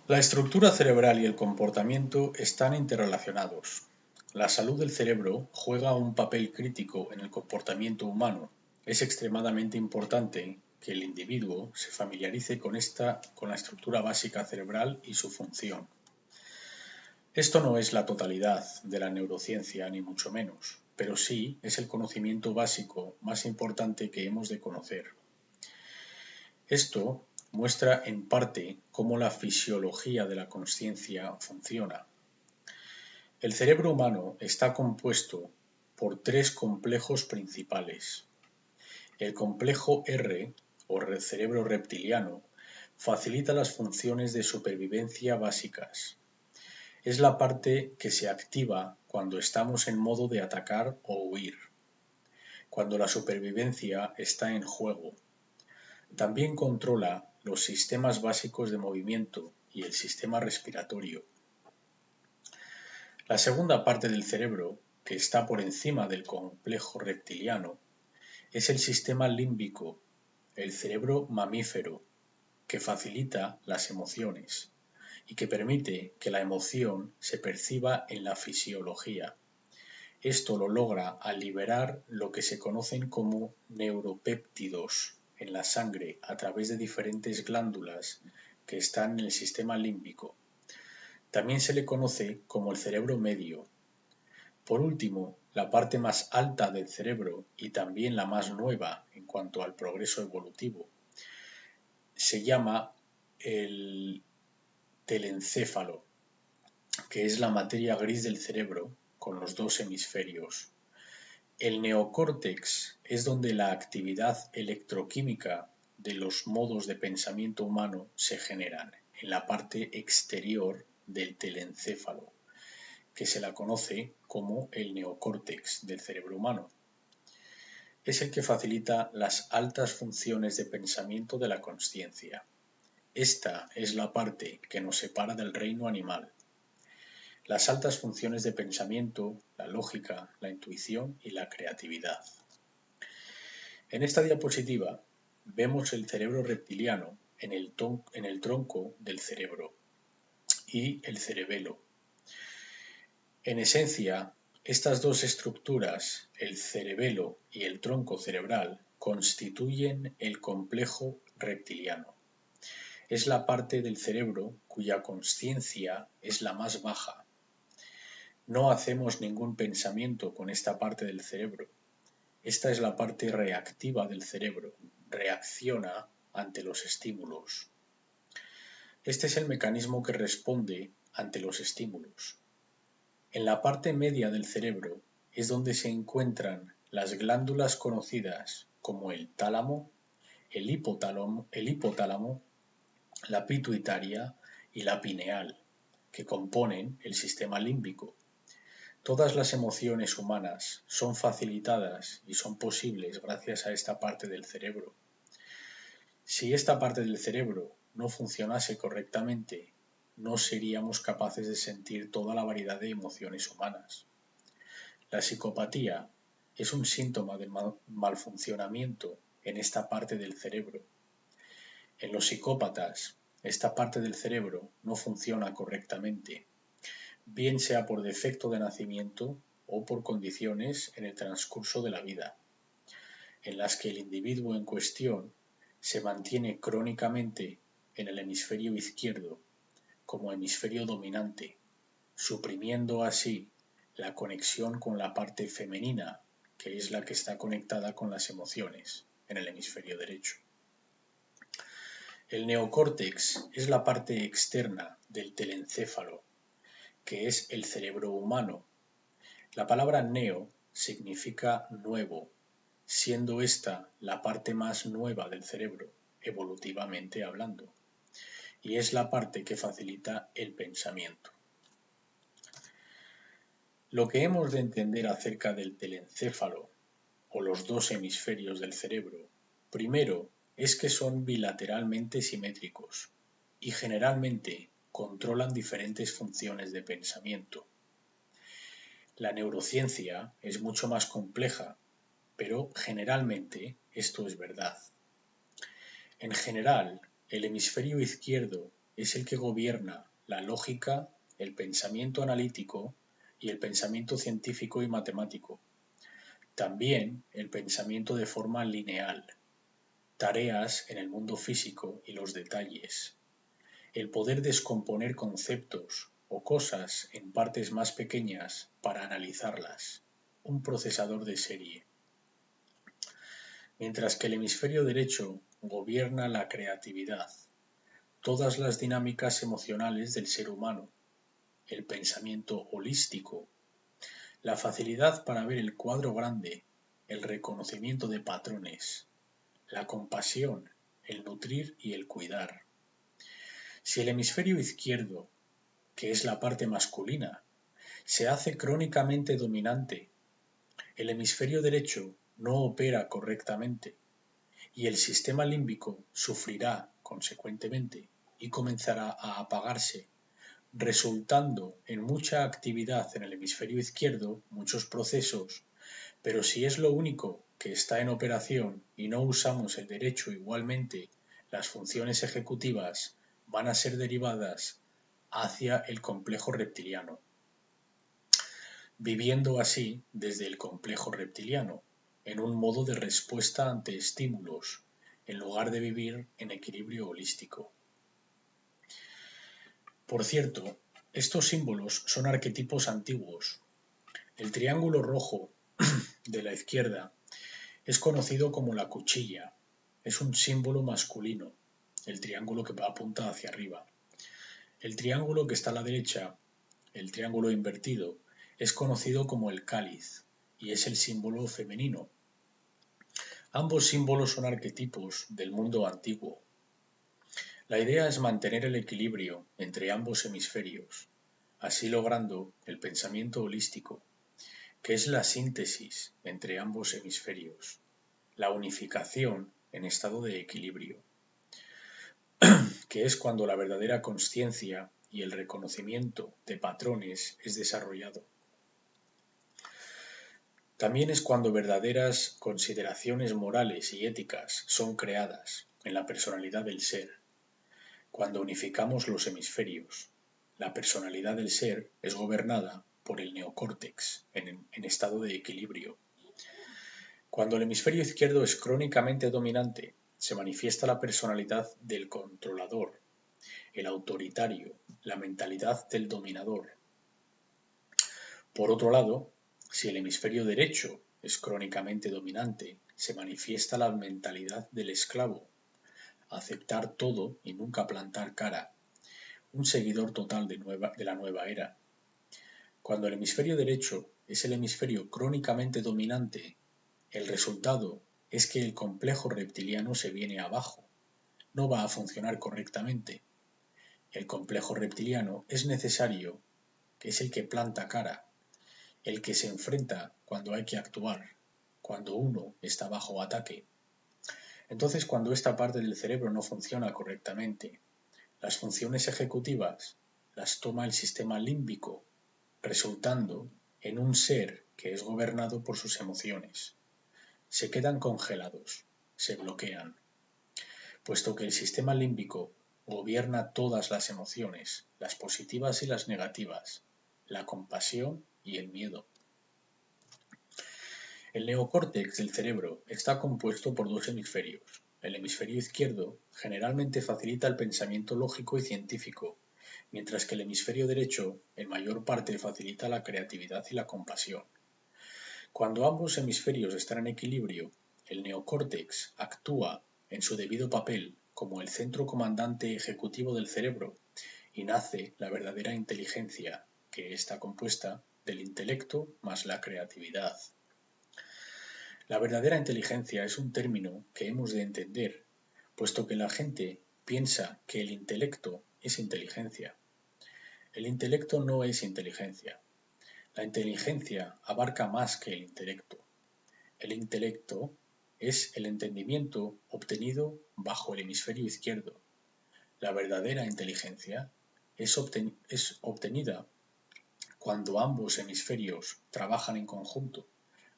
La estructura cerebral y el comportamiento están interrelacionados. La salud del cerebro juega un papel crítico en el comportamiento humano. Es extremadamente importante que el individuo se familiarice con la estructura básica cerebral y su función. Esto no es la totalidad de la neurociencia, ni mucho menos, pero sí es el conocimiento básico más importante que hemos de conocer. Esto muestra en parte cómo la fisiología de la consciencia funciona. El cerebro humano está compuesto por tres complejos principales. El complejo R, o cerebro reptiliano, facilita las funciones de supervivencia básicas. Es la parte que se activa cuando estamos en modo de atacar o huir, cuando la supervivencia está en juego. También controla los sistemas básicos de movimiento y el sistema respiratorio. La segunda parte del cerebro, que está por encima del complejo reptiliano, es el sistema límbico, el cerebro mamífero, que facilita las emociones y que permite que la emoción se perciba en la fisiología. Esto lo logra al liberar lo que se conocen como neuropéptidos en la sangre a través de diferentes glándulas que están en el sistema límbico. También se le conoce como el cerebro medio. Por último, la parte más alta del cerebro y también la más nueva en cuanto al progreso evolutivo se llama el telencéfalo, que es la materia gris del cerebro con los dos hemisferios. El neocórtex es donde la actividad electroquímica de los modos de pensamiento humano se generan, en la parte exterior del telencéfalo, que se la conoce como el neocórtex del cerebro humano. Es el que facilita las altas funciones de pensamiento de la consciencia. Esta es la parte que nos separa del reino animal. Las altas funciones de pensamiento, la lógica, la intuición y la creatividad. En esta diapositiva vemos el cerebro reptiliano en el tronco del cerebro y el cerebelo. En esencia, estas dos estructuras, el cerebelo y el tronco cerebral, constituyen el complejo reptiliano. Es la parte del cerebro cuya consciencia es la más baja. No hacemos ningún pensamiento con esta parte del cerebro. Esta es la parte reactiva del cerebro. Reacciona ante los estímulos. Este es el mecanismo que responde ante los estímulos. En la parte media del cerebro es donde se encuentran las glándulas conocidas como el tálamo, el hipotálamo, la pituitaria y la pineal, que componen el sistema límbico. Todas las emociones humanas son facilitadas y son posibles gracias a esta parte del cerebro. Si esta parte del cerebro no funcionase correctamente, no seríamos capaces de sentir toda la variedad de emociones humanas. La psicopatía es un síntoma de malfuncionamiento en esta parte del cerebro. En los psicópatas, esta parte del cerebro no funciona correctamente, bien sea por defecto de nacimiento o por condiciones en el transcurso de la vida, en las que el individuo en cuestión se mantiene crónicamente en el hemisferio izquierdo como hemisferio dominante, suprimiendo así la conexión con la parte femenina, que es la que está conectada con las emociones, en el hemisferio derecho. El neocórtex es la parte externa del telencéfalo, que es el cerebro humano. La palabra neo significa nuevo, siendo esta la parte más nueva del cerebro, evolutivamente hablando, y es la parte que facilita el pensamiento. Lo que hemos de entender acerca del telencéfalo, o los dos hemisferios del cerebro, primero es que son bilateralmente simétricos y generalmente controlan diferentes funciones de pensamiento. La neurociencia es mucho más compleja, pero generalmente esto es verdad. En general, el hemisferio izquierdo es el que gobierna la lógica, el pensamiento analítico y el pensamiento científico y matemático. También el pensamiento de forma lineal, tareas en el mundo físico y los detalles, el poder descomponer conceptos o cosas en partes más pequeñas para analizarlas, un procesador de serie. Mientras que el hemisferio derecho gobierna la creatividad, todas las dinámicas emocionales del ser humano, el pensamiento holístico, la facilidad para ver el cuadro grande, el reconocimiento de patrones, la compasión, el nutrir y el cuidar. Si el hemisferio izquierdo, que es la parte masculina, se hace crónicamente dominante, el hemisferio derecho no opera correctamente y el sistema límbico sufrirá consecuentemente y comenzará a apagarse, resultando en mucha actividad en el hemisferio izquierdo, muchos procesos, pero si es lo único que está en operación y no usamos el derecho igualmente, las funciones ejecutivas van a ser derivadas hacia el complejo reptiliano, viviendo así desde el complejo reptiliano, en un modo de respuesta ante estímulos, en lugar de vivir en equilibrio holístico. Por cierto, estos símbolos son arquetipos antiguos. El triángulo rojo de la izquierda es conocido como la cuchilla. Es un símbolo masculino, el triángulo que apunta hacia arriba. El triángulo que está a la derecha, el triángulo invertido, es conocido como el cáliz y es el símbolo femenino. Ambos símbolos son arquetipos del mundo antiguo. La idea es mantener el equilibrio entre ambos hemisferios, así logrando el pensamiento holístico, que es la síntesis entre ambos hemisferios, la unificación en estado de equilibrio, que es cuando la verdadera consciencia y el reconocimiento de patrones es desarrollado. También es cuando verdaderas consideraciones morales y éticas son creadas en la personalidad del ser, cuando unificamos los hemisferios. La personalidad del ser es gobernada por el neocórtex en estado de equilibrio. Cuando el hemisferio izquierdo es crónicamente dominante, se manifiesta la personalidad del controlador, el autoritario, la mentalidad del dominador. Por otro lado, si el hemisferio derecho es crónicamente dominante, se manifiesta la mentalidad del esclavo, aceptar todo y nunca plantar cara, un seguidor total de la nueva era. Cuando el hemisferio derecho es el hemisferio crónicamente dominante, el resultado es que el complejo reptiliano se viene abajo, no va a funcionar correctamente. El complejo reptiliano es necesario, que es el que planta cara, el que se enfrenta cuando hay que actuar, cuando uno está bajo ataque. Entonces, cuando esta parte del cerebro no funciona correctamente, las funciones ejecutivas las toma el sistema límbico, resultando en un ser que es gobernado por sus emociones. Se quedan congelados, se bloquean, puesto que el sistema límbico gobierna todas las emociones, las positivas y las negativas, la compasión y el miedo. El neocórtex del cerebro está compuesto por dos hemisferios. El hemisferio izquierdo generalmente facilita el pensamiento lógico y científico, mientras que el hemisferio derecho en mayor parte facilita la creatividad y la compasión. Cuando ambos hemisferios están en equilibrio, el neocórtex actúa en su debido papel como el centro comandante ejecutivo del cerebro y nace la verdadera inteligencia, que está compuesta del intelecto más la creatividad. La verdadera inteligencia es un término que hemos de entender, puesto que la gente piensa que el intelecto es inteligencia. El intelecto no es inteligencia. La inteligencia abarca más que el intelecto. El intelecto es el entendimiento obtenido bajo el hemisferio izquierdo. La verdadera inteligencia es obtenida cuando ambos hemisferios trabajan en conjunto,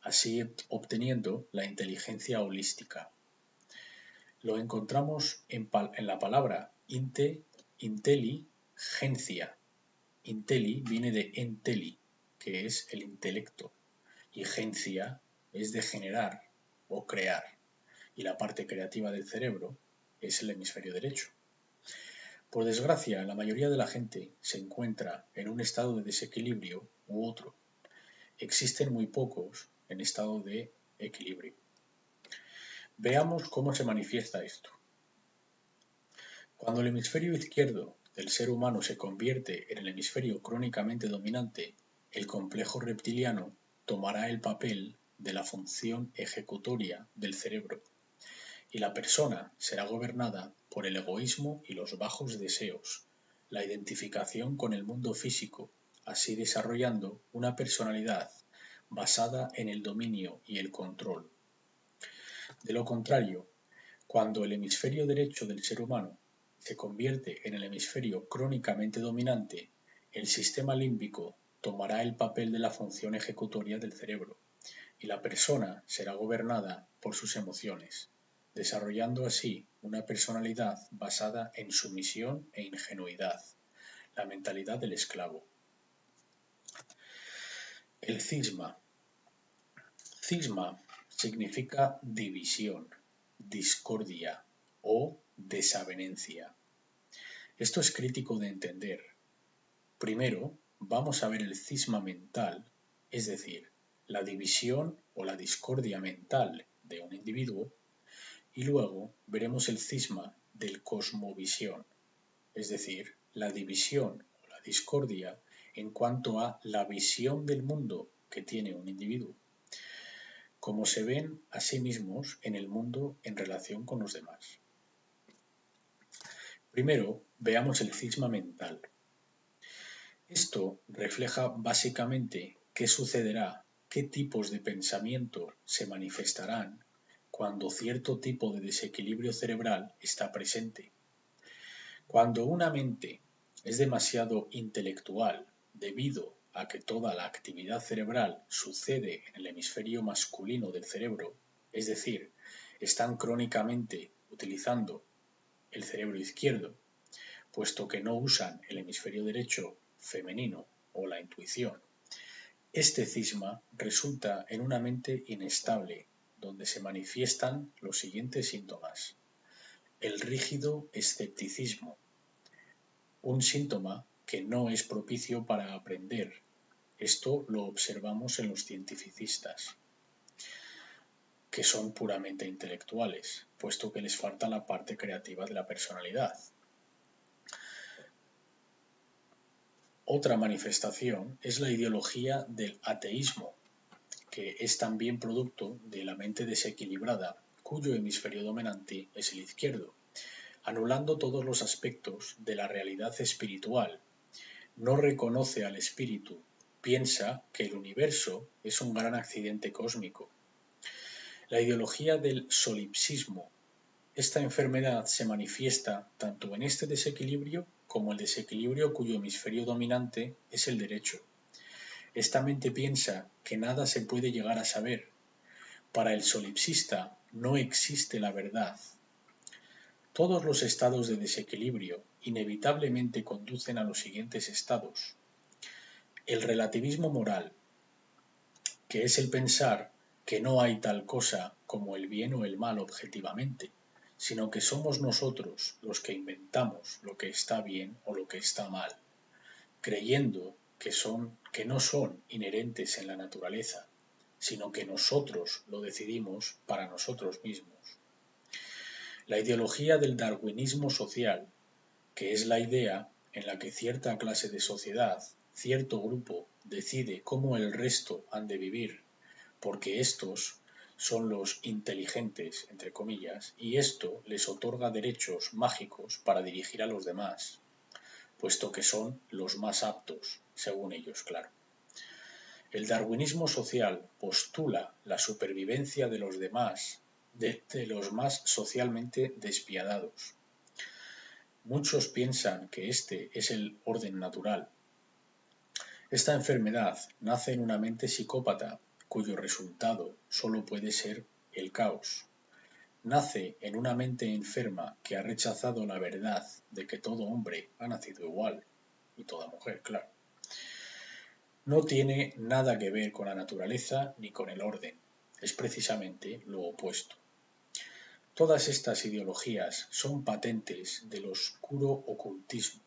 así obteniendo la inteligencia holística. Lo encontramos en la palabra inte inteligencia. Intelli viene de enteli, que es el intelecto, y gencia es de generar o crear, y la parte creativa del cerebro es el hemisferio derecho. Por desgracia, la mayoría de la gente se encuentra en un estado de desequilibrio u otro. Existen muy pocos en estado de equilibrio. Veamos cómo se manifiesta esto. Cuando el hemisferio izquierdo del ser humano se convierte en el hemisferio crónicamente dominante, el complejo reptiliano tomará el papel de la función ejecutoria del cerebro, y la persona será gobernada por el egoísmo y los bajos deseos, la identificación con el mundo físico, así desarrollando una personalidad basada en el dominio y el control. De lo contrario, cuando el hemisferio derecho del ser humano se convierte en el hemisferio crónicamente dominante, el sistema límbico tomará el papel de la función ejecutoria del cerebro, y la persona será gobernada por sus emociones, desarrollando así una personalidad basada en sumisión e ingenuidad, la mentalidad del esclavo. El cisma. Cisma significa división, discordia o desavenencia. Esto es crítico de entender. Primero, vamos a ver el cisma mental, es decir, la división o la discordia mental de un individuo, y luego veremos el cisma del cosmovisión, es decir, la división o la discordia en cuanto a la visión del mundo que tiene un individuo, como se ven a sí mismos en el mundo en relación con los demás. Primero, veamos el cisma mental. Esto refleja básicamente qué sucederá, qué tipos de pensamiento se manifestarán cuando cierto tipo de desequilibrio cerebral está presente. Cuando una mente es demasiado intelectual debido a que toda la actividad cerebral sucede en el hemisferio masculino del cerebro, es decir, están crónicamente utilizando el cerebro izquierdo, puesto que no usan el hemisferio derecho femenino o la intuición. Este cisma resulta en una mente inestable, donde se manifiestan los siguientes síntomas. El rígido escepticismo, un síntoma que no es propicio para aprender. Esto lo observamos en los cientificistas, que son puramente intelectuales, puesto que les falta la parte creativa de la personalidad. Otra manifestación es la ideología del ateísmo, que es también producto de la mente desequilibrada, cuyo hemisferio dominante es el izquierdo, anulando todos los aspectos de la realidad espiritual. No reconoce al espíritu, piensa que el universo es un gran accidente cósmico. La ideología del solipsismo. Esta enfermedad se manifiesta tanto en este desequilibrio como el desequilibrio cuyo hemisferio dominante es el derecho. Esta mente piensa que nada se puede llegar a saber. Para el solipsista no existe la verdad. Todos los estados de desequilibrio inevitablemente conducen a los siguientes estados. El relativismo moral, que es el pensar que no hay tal cosa como el bien o el mal objetivamente, sino que somos nosotros los que inventamos lo que está bien o lo que está mal, creyendo que no son inherentes en la naturaleza, sino que nosotros lo decidimos para nosotros mismos. La ideología del darwinismo social, que es la idea en la que cierta clase de sociedad, cierto grupo, decide cómo el resto han de vivir, porque estos son los inteligentes, entre comillas, y esto les otorga derechos mágicos para dirigir a los demás, puesto que son los más aptos, según ellos, claro. El darwinismo social postula la supervivencia de los demás, de los más socialmente despiadados. Muchos piensan que este es el orden natural. Esta enfermedad nace en una mente psicópata, cuyo resultado solo puede ser el caos. nace en una mente enferma que ha rechazado la verdad de que todo hombre ha nacido igual, y toda mujer, claro. No tiene nada que ver con la naturaleza ni con el orden, es precisamente lo opuesto. Todas estas ideologías son patentes del oscuro ocultismo,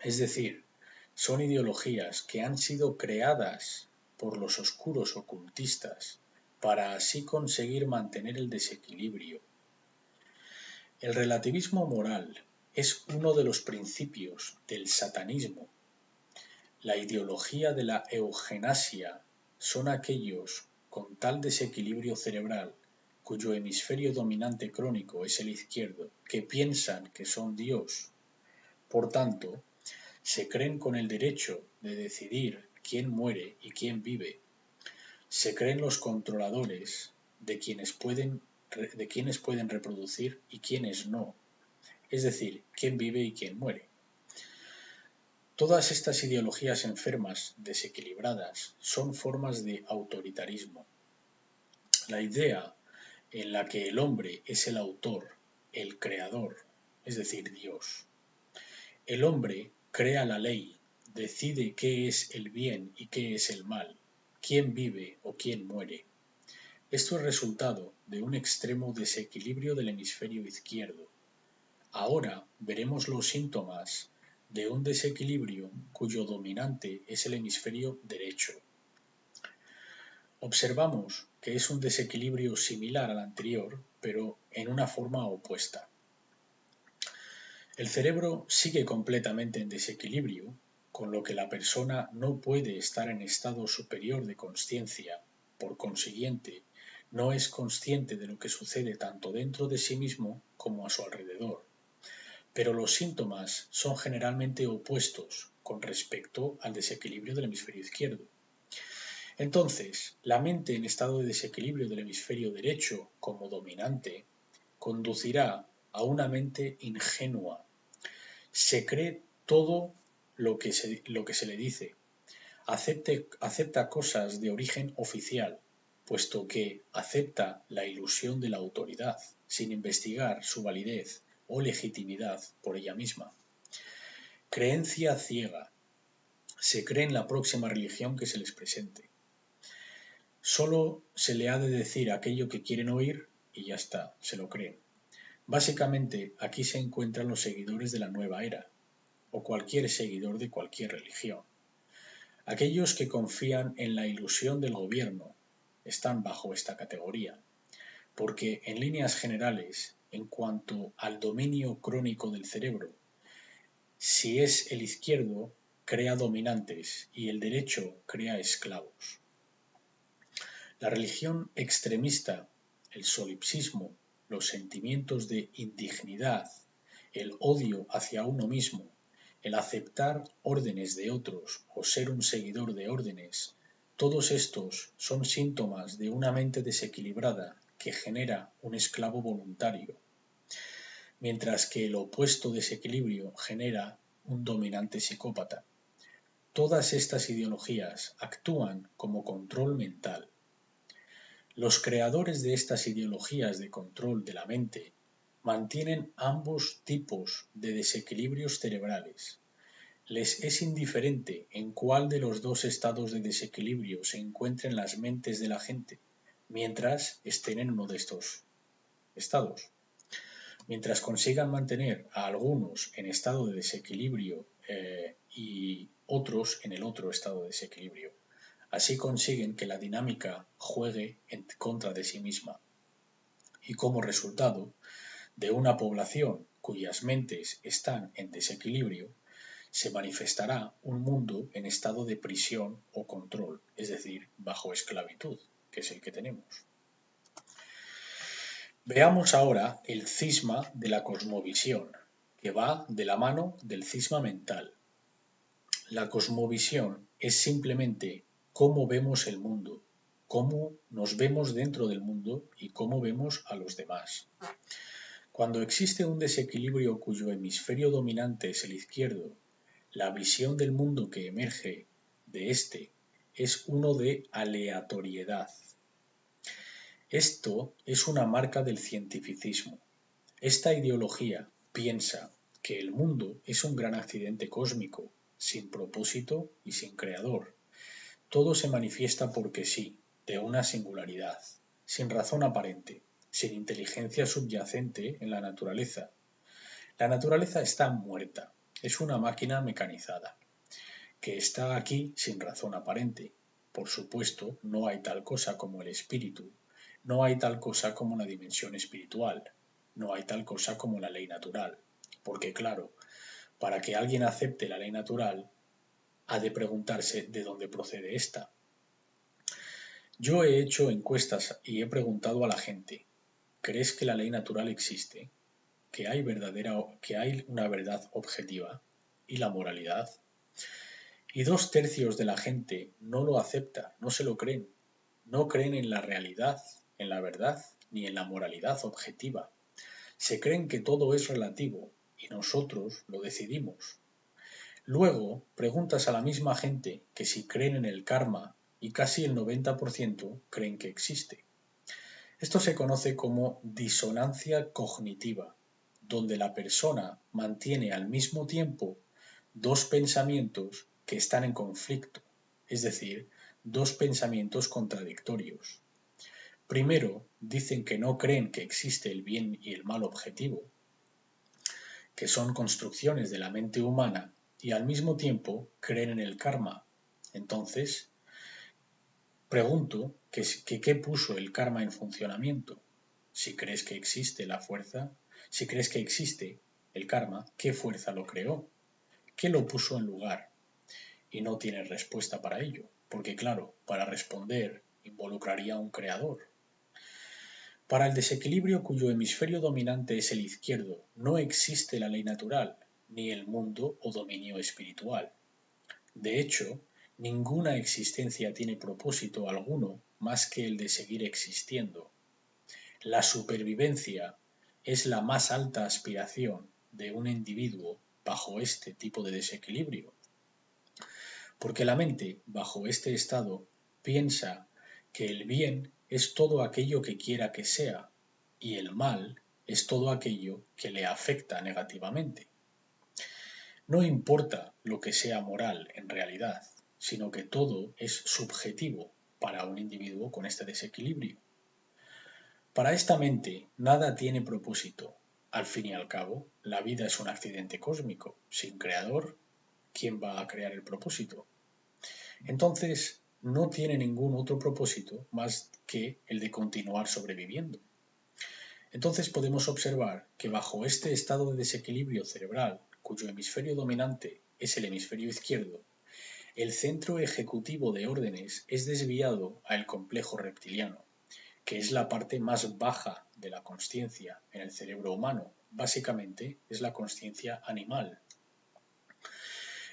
es decir, son ideologías que han sido creadas por los oscuros ocultistas para así conseguir mantener el desequilibrio. El relativismo moral es uno de los principios del satanismo. La ideología de la eugenasia son aquellos con tal desequilibrio cerebral cuyo hemisferio dominante crónico es el izquierdo, que piensan que son Dios. Por tanto, se creen con el derecho de decidir quién muere y quién vive. Se creen los controladores de quienes pueden reproducir y quienes no, es decir, quién vive y quién muere. Todas estas ideologías enfermas, desequilibradas, son formas de autoritarismo. La idea en la que el hombre es el autor, el creador, es decir, Dios. El hombre crea la ley, decide qué es el bien y qué es el mal, quién vive o quién muere. Esto es resultado de un extremo desequilibrio del hemisferio izquierdo. Ahora veremos los síntomas de un desequilibrio cuyo dominante es el hemisferio derecho. Observamos que es un desequilibrio similar al anterior, pero en una forma opuesta. El cerebro sigue completamente en desequilibrio, con lo que la persona no puede estar en estado superior de consciencia, por consiguiente, no es consciente de lo que sucede tanto dentro de sí mismo como a su alrededor. Pero los síntomas son generalmente opuestos con respecto al desequilibrio del hemisferio izquierdo. Entonces, la mente en estado de desequilibrio del hemisferio derecho como dominante conducirá a una mente ingenua. Se cree todo lo que se le dice. Acepta cosas de origen oficial, puesto que acepta la ilusión de la autoridad, sin investigar su validez o legitimidad por ella misma. Creencia ciega. Se cree en la próxima religión que se les presente. Solo se le ha de decir aquello que quieren oír y ya está, se lo creen. Básicamente, aquí se encuentran los seguidores de la nueva era, o cualquier seguidor de cualquier religión. Aquellos que confían en la ilusión del gobierno están bajo esta categoría, porque en líneas generales, en cuanto al dominio crónico del cerebro, si es el izquierdo, crea dominantes y el derecho crea esclavos. La religión extremista, el solipsismo, los sentimientos de indignidad, el odio hacia uno mismo, el aceptar órdenes de otros o ser un seguidor de órdenes, todos estos son síntomas de una mente desequilibrada que genera un esclavo voluntario, mientras que el opuesto desequilibrio genera un dominante psicópata. Todas estas ideologías actúan como control mental. Los creadores de estas ideologías de control de la mente mantienen ambos tipos de desequilibrios cerebrales. Les es indiferente en cuál de los dos estados de desequilibrio se encuentren las mentes de la gente, mientras estén en uno de estos estados. Mientras consigan mantener a algunos en estado de desequilibrio y otros en el otro estado de desequilibrio. Así consiguen que la dinámica juegue en contra de sí misma. Y como resultado de una población cuyas mentes están en desequilibrio, se manifestará un mundo en estado de prisión o control, es decir, bajo esclavitud, que es el que tenemos. Veamos ahora el cisma de la cosmovisión, que va de la mano del cisma mental. La cosmovisión es simplemente cómo vemos el mundo, cómo nos vemos dentro del mundo y cómo vemos a los demás. Cuando existe un desequilibrio cuyo hemisferio dominante es el izquierdo, la visión del mundo que emerge de este es uno de aleatoriedad. Esto es una marca del cientificismo. Esta ideología piensa que el mundo es un gran accidente cósmico, sin propósito y sin creador. Todo se manifiesta porque sí, de una singularidad, sin razón aparente, sin inteligencia subyacente en la naturaleza. La naturaleza está muerta, es una máquina mecanizada, que está aquí sin razón aparente. Por supuesto, no hay tal cosa como el espíritu, no hay tal cosa como una dimensión espiritual, no hay tal cosa como la ley natural, porque claro, para que alguien acepte la ley natural, ha de preguntarse de dónde procede esta. Yo he hecho encuestas y he preguntado a la gente, ¿crees que la ley natural existe? ¿Que hay una verdad objetiva? ¿Y la moralidad? Y 2/3 de la gente no lo acepta, no se lo creen. No creen en la realidad, en la verdad, ni en la moralidad objetiva. Se creen que todo es relativo y nosotros lo decidimos. Luego preguntas a la misma gente que si creen en el karma y casi el 90% creen que existe. Esto se conoce como disonancia cognitiva, donde la persona mantiene al mismo tiempo dos pensamientos que están en conflicto, es decir, dos pensamientos contradictorios. Primero, dicen que no creen que existe el bien y el mal objetivo, que son construcciones de la mente humana, y al mismo tiempo creen en el karma. Entonces, pregunto que qué puso el karma en funcionamiento. Si crees que existe la fuerza, si crees que existe el karma, ¿qué fuerza lo creó? ¿Qué lo puso en lugar? Y no tienes respuesta para ello, porque claro, para responder involucraría a un creador. Para el desequilibrio cuyo hemisferio dominante es el izquierdo, no existe la ley natural, ni el mundo o dominio espiritual. De hecho, ninguna existencia tiene propósito alguno más que el de seguir existiendo. La supervivencia es la más alta aspiración de un individuo bajo este tipo de desequilibrio. Porque la mente, bajo este estado, piensa que el bien es todo aquello que quiera que sea y el mal es todo aquello que le afecta negativamente. No importa lo que sea moral en realidad, sino que todo es subjetivo para un individuo con este desequilibrio. Para esta mente nada tiene propósito. Al fin y al cabo, la vida es un accidente cósmico. Sin creador, ¿quién va a crear el propósito? Entonces, no tiene ningún otro propósito más que el de continuar sobreviviendo. Entonces podemos observar que bajo este estado de desequilibrio cerebral, cuyo hemisferio dominante es el hemisferio izquierdo, el centro ejecutivo de órdenes es desviado al complejo reptiliano, que es la parte más baja de la consciencia en el cerebro humano. Básicamente es la consciencia animal.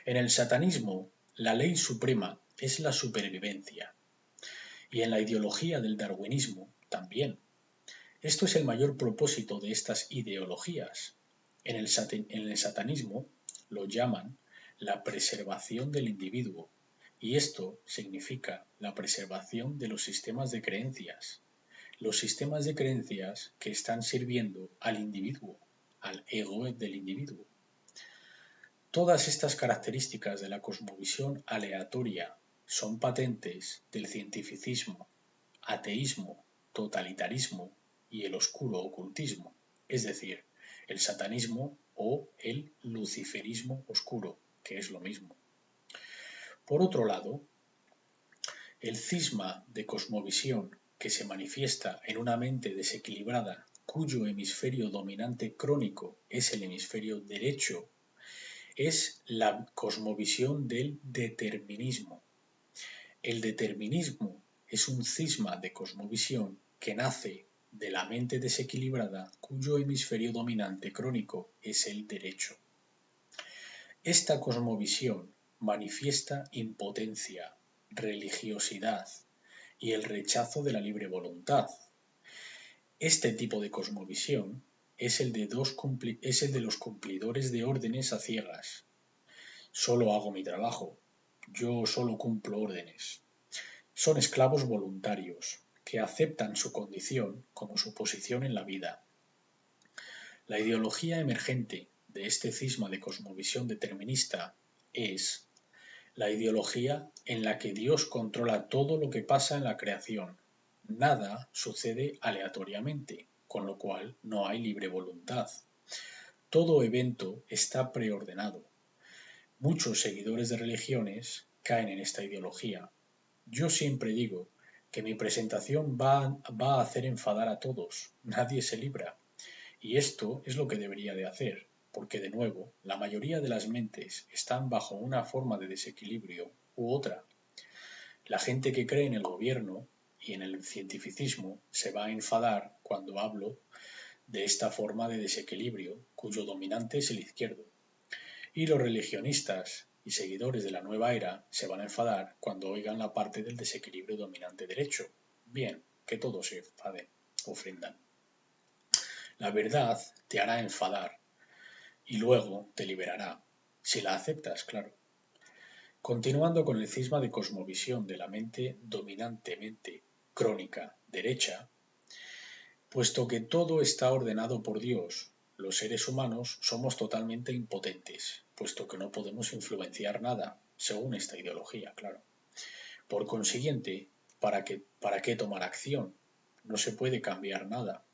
En el satanismo, la ley suprema es la supervivencia. Y en la ideología del darwinismo también. Esto es el mayor propósito de estas ideologías. En el satanismo lo llaman la preservación del individuo, y esto significa la preservación de los sistemas de creencias. Los sistemas de creencias que están sirviendo al individuo, al ego del individuo. Todas estas características de la cosmovisión aleatoria son patentes del cientificismo, ateísmo, totalitarismo y el oscuro ocultismo, es decir, el satanismo o el luciferismo oscuro, que es lo mismo. Por otro lado, el cisma de cosmovisión que se manifiesta en una mente desequilibrada cuyo hemisferio dominante crónico es el hemisferio derecho es la cosmovisión del determinismo. El determinismo es un cisma de cosmovisión que nace de la mente desequilibrada cuyo hemisferio dominante crónico es el derecho. Esta cosmovisión manifiesta impotencia, religiosidad y el rechazo de la libre voluntad. Este tipo de cosmovisión es el de los cumplidores de órdenes a ciegas. Solo hago mi trabajo, yo solo cumplo órdenes. Son esclavos voluntarios, que aceptan su condición como su posición en la vida. La ideología emergente de este cisma de cosmovisión determinista es la ideología en la que Dios controla todo lo que pasa en la creación. Nada sucede aleatoriamente, con lo cual no hay libre voluntad. Todo evento está preordenado. Muchos seguidores de religiones caen en esta ideología. Yo siempre digo que mi presentación va a hacer enfadar a todos. Nadie se libra. Y esto es lo que debería de hacer, porque de nuevo, la mayoría de las mentes están bajo una forma de desequilibrio u otra. La gente que cree en el gobierno y en el cientificismo se va a enfadar cuando hablo de esta forma de desequilibrio, cuyo dominante es el izquierdo. Y los religionistas y seguidores de la nueva era se van a enfadar cuando oigan la parte del desequilibrio dominante derecho. Bien, que todos se enfaden, ofendan. La verdad te hará enfadar y luego te liberará, si la aceptas, claro. Continuando con el cisma de cosmovisión de la mente dominantemente crónica derecha, puesto que todo está ordenado por Dios, los seres humanos somos totalmente impotentes, puesto que no podemos influenciar nada, según esta ideología, claro. Por consiguiente, ¿para qué tomar acción? No se puede cambiar nada.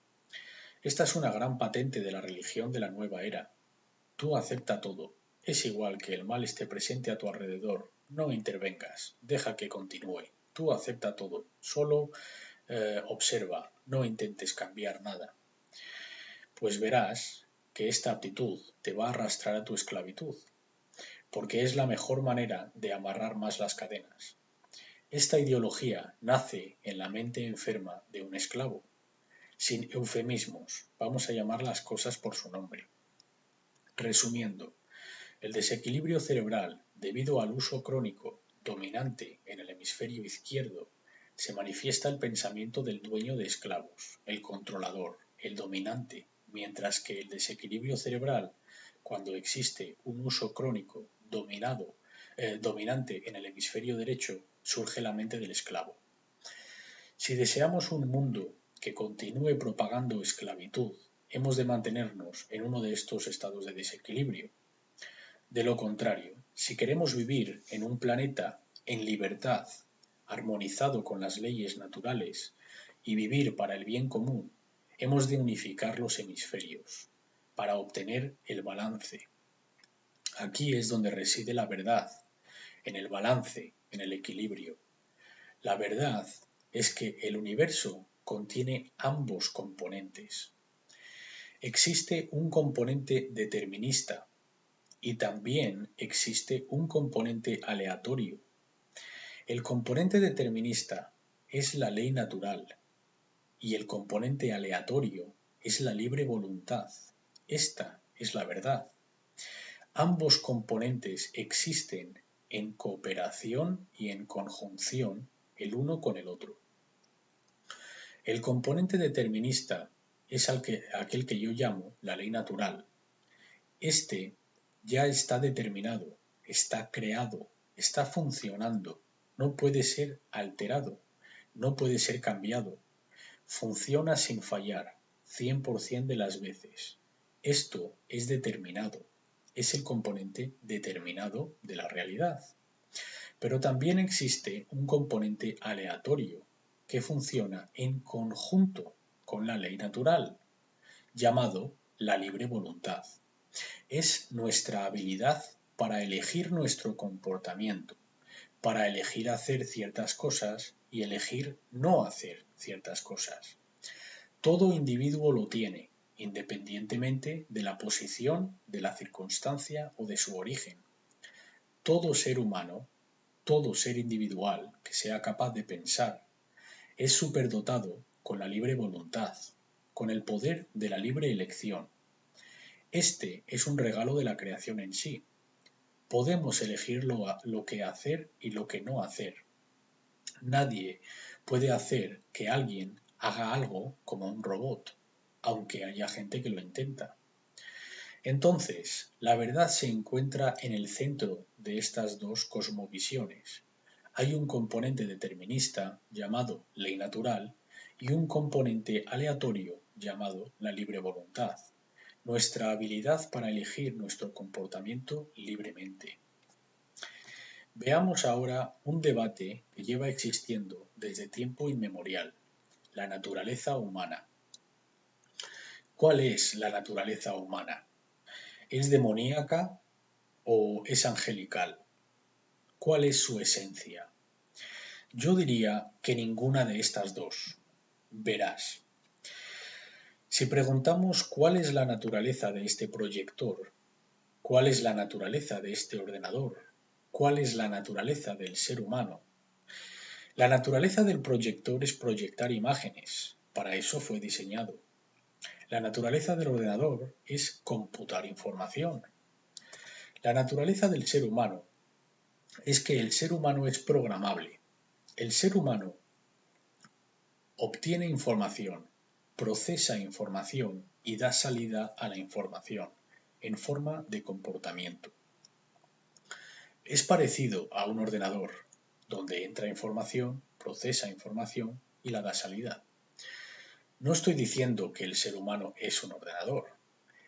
Esta es una gran patente de la religión de la nueva era. Tú acepta todo. Es igual que el mal esté presente a tu alrededor. No intervengas. Deja que continúe. Tú acepta todo. Solo observa. No intentes cambiar nada. Pues verás que esta actitud te va a arrastrar a tu esclavitud, porque es la mejor manera de amarrar más las cadenas. Esta ideología nace en la mente enferma de un esclavo. Sin eufemismos, vamos a llamar las cosas por su nombre. Resumiendo, el desequilibrio cerebral debido al uso crónico dominante en el hemisferio izquierdo se manifiesta el pensamiento del dueño de esclavos, el controlador, el dominante, mientras que el desequilibrio cerebral, cuando existe un uso crónico dominante en el hemisferio derecho, surge la mente del esclavo. Si deseamos un mundo que continúe propagando esclavitud, hemos de mantenernos en uno de estos estados de desequilibrio. De lo contrario, si queremos vivir en un planeta en libertad, armonizado con las leyes naturales y vivir para el bien común, hemos de unificar los hemisferios para obtener el balance. Aquí es donde reside la verdad, en el balance, en el equilibrio. La verdad es que el universo contiene ambos componentes. Existe un componente determinista y también existe un componente aleatorio. El componente determinista es la ley natural y el componente aleatorio es la libre voluntad. Esta es la verdad. Ambos componentes existen en cooperación y en conjunción el uno con el otro. El componente determinista es aquel que yo llamo la ley natural. Este ya está determinado, está creado, está funcionando, no puede ser alterado, no puede ser cambiado. Funciona sin fallar, 100% de las veces. Esto es determinado, es el componente determinado de la realidad. Pero también existe un componente aleatorio que funciona en conjunto con la ley natural, llamado la libre voluntad. Es nuestra habilidad para elegir nuestro comportamiento, para elegir hacer ciertas cosas y elegir no hacer ciertas cosas. Todo individuo lo tiene, independientemente de la posición, de la circunstancia o de su origen. Todo ser humano, todo ser individual que sea capaz de pensar, es superdotado con la libre voluntad, con el poder de la libre elección. Este es un regalo de la creación en sí. Podemos elegir lo que hacer y lo que no hacer. Nadie puede hacer que alguien haga algo como un robot, aunque haya gente que lo intenta. Entonces, la verdad se encuentra en el centro de estas dos cosmovisiones. Hay un componente determinista llamado ley natural y un componente aleatorio llamado la libre voluntad, nuestra habilidad para elegir nuestro comportamiento libremente. Veamos ahora un debate que lleva existiendo desde tiempo inmemorial, la naturaleza humana. ¿Cuál es la naturaleza humana? ¿Es demoníaca o es angelical? ¿Cuál es su esencia? Yo diría que ninguna de estas dos. Verás. Si preguntamos cuál es la naturaleza de este proyector, cuál es la naturaleza de este ordenador, cuál es la naturaleza del ser humano, la naturaleza del proyector es proyectar imágenes, para eso fue diseñado. La naturaleza del ordenador es computar información. La naturaleza del ser humano es que el ser humano es programable. El ser humano obtiene información, procesa información y da salida a la información en forma de comportamiento. Es parecido a un ordenador, donde entra información, procesa información y la da salida. No estoy diciendo que el ser humano es un ordenador.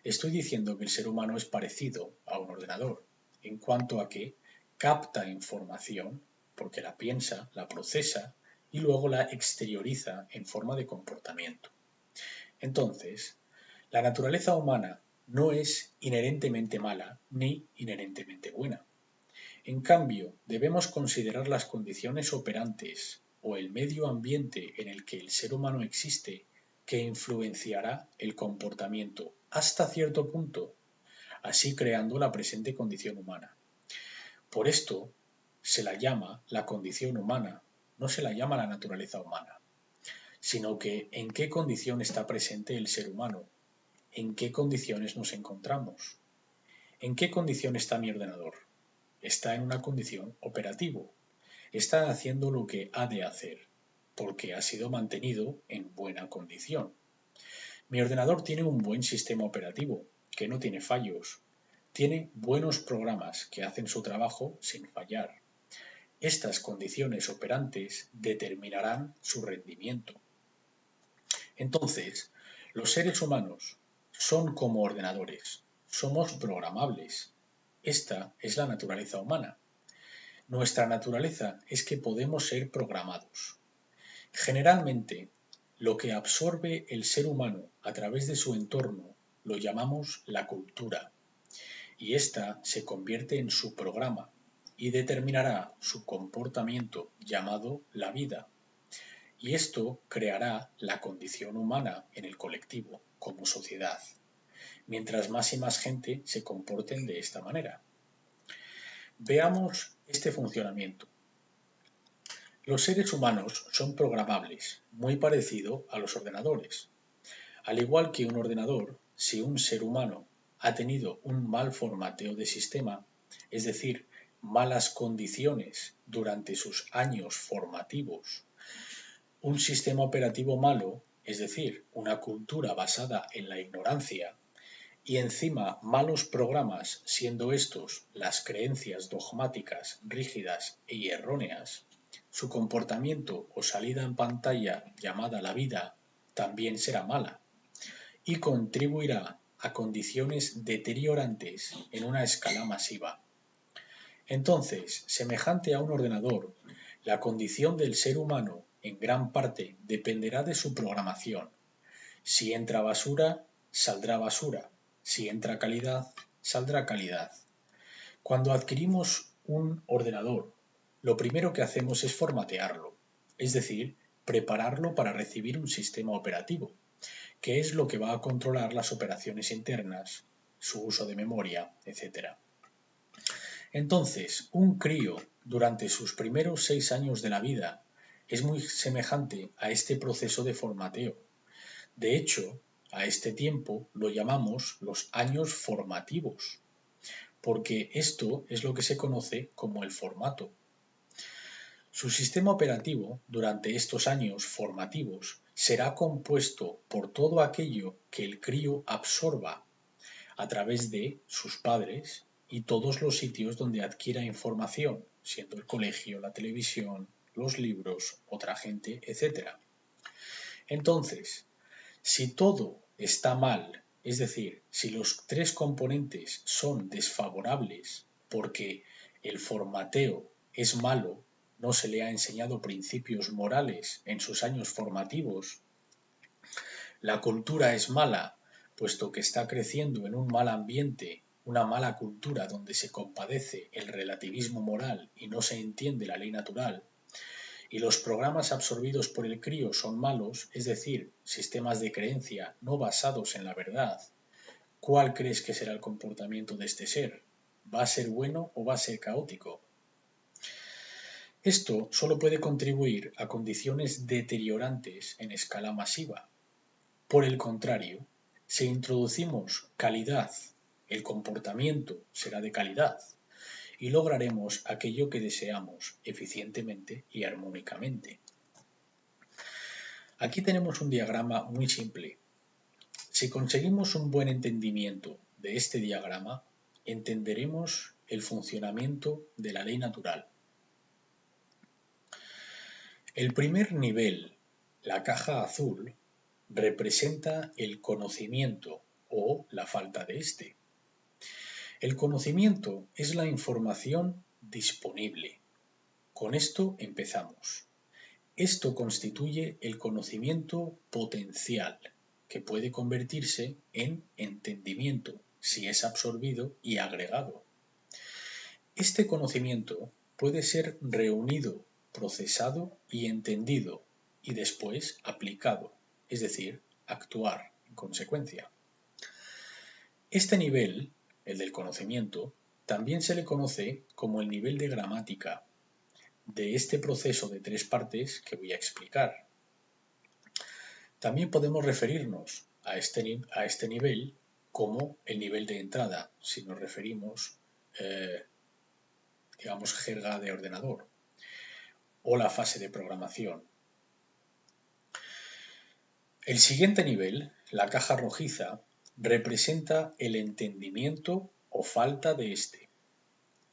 Estoy diciendo que el ser humano es parecido a un ordenador, en cuanto a que capta información, porque la piensa, la procesa y luego la exterioriza en forma de comportamiento. Entonces, la naturaleza humana no es inherentemente mala ni inherentemente buena. En cambio, debemos considerar las condiciones operantes o el medio ambiente en el que el ser humano existe que influenciará el comportamiento hasta cierto punto, así creando la presente condición humana. Por esto se la llama la condición humana, no se la llama la naturaleza humana, sino que en qué condición está presente el ser humano, en qué condiciones nos encontramos, en qué condición está mi ordenador. Está en una condición operativo, está haciendo lo que ha de hacer, porque ha sido mantenido en buena condición. Mi ordenador tiene un buen sistema operativo, que no tiene fallos, tiene buenos programas que hacen su trabajo sin fallar. Estas condiciones operantes determinarán su rendimiento. Entonces, los seres humanos son como ordenadores, somos programables. Esta es la naturaleza humana. Nuestra naturaleza es que podemos ser programados. Generalmente, lo que absorbe el ser humano a través de su entorno lo llamamos la cultura, y ésta se convierte en su programa y determinará su comportamiento llamado la vida. Y esto creará la condición humana en el colectivo, como sociedad, mientras más y más gente se comporten de esta manera. Veamos este funcionamiento. Los seres humanos son programables, muy parecido a los ordenadores. Al igual que un ordenador, si un ser humano ha tenido un mal formateo de sistema, es decir, malas condiciones durante sus años formativos, un sistema operativo malo, es decir, una cultura basada en la ignorancia, y encima malos programas, siendo estos las creencias dogmáticas, rígidas y erróneas, su comportamiento o salida en pantalla llamada la vida también será mala y contribuirá a condiciones deteriorantes en una escala masiva. Entonces, semejante a un ordenador, la condición del ser humano en gran parte dependerá de su programación. Si entra basura, saldrá basura. Si entra calidad, saldrá calidad. Cuando adquirimos un ordenador, lo primero que hacemos es formatearlo, es decir, prepararlo para recibir un sistema operativo, que es lo que va a controlar las operaciones internas, su uso de memoria, etc. Entonces, un crío, durante sus primeros 6 años de la vida, es muy semejante a este proceso de formateo. De hecho, a este tiempo lo llamamos los años formativos, porque esto es lo que se conoce como el formato. Su sistema operativo, durante estos años formativos, será compuesto por todo aquello que el crío absorba a través de sus padres y todos los sitios donde adquiera información, siendo el colegio, la televisión, los libros, otra gente, etc. Entonces, si todo está mal, es decir, si los tres componentes son desfavorables porque el formateo es malo, no se le ha enseñado principios morales en sus años formativos, la cultura es mala, puesto que está creciendo en un mal ambiente, una mala cultura donde se compadece el relativismo moral y no se entiende la ley natural, y los programas absorbidos por el crío son malos, es decir, sistemas de creencia no basados en la verdad, ¿cuál crees que será el comportamiento de este ser? ¿Va a ser bueno o va a ser caótico? Esto solo puede contribuir a condiciones deteriorantes en escala masiva. Por el contrario, si introducimos calidad, el comportamiento será de calidad y lograremos aquello que deseamos eficientemente y armónicamente. Aquí tenemos un diagrama muy simple. Si conseguimos un buen entendimiento de este diagrama, entenderemos el funcionamiento de la ley natural. El primer nivel, la caja azul, representa el conocimiento o la falta de este. El conocimiento es la información disponible. Con esto empezamos. Esto constituye el conocimiento potencial, que puede convertirse en entendimiento si es absorbido y agregado. Este conocimiento puede ser reunido, procesado y entendido, y después aplicado, es decir, actuar en consecuencia. Este nivel, el del conocimiento, también se le conoce como el nivel de gramática de este proceso de tres partes que voy a explicar. También podemos referirnos a este nivel como el nivel de entrada, si nos referimos, digamos, jerga de ordenador, o la fase de programación. El siguiente nivel, la caja rojiza, representa el entendimiento o falta de este.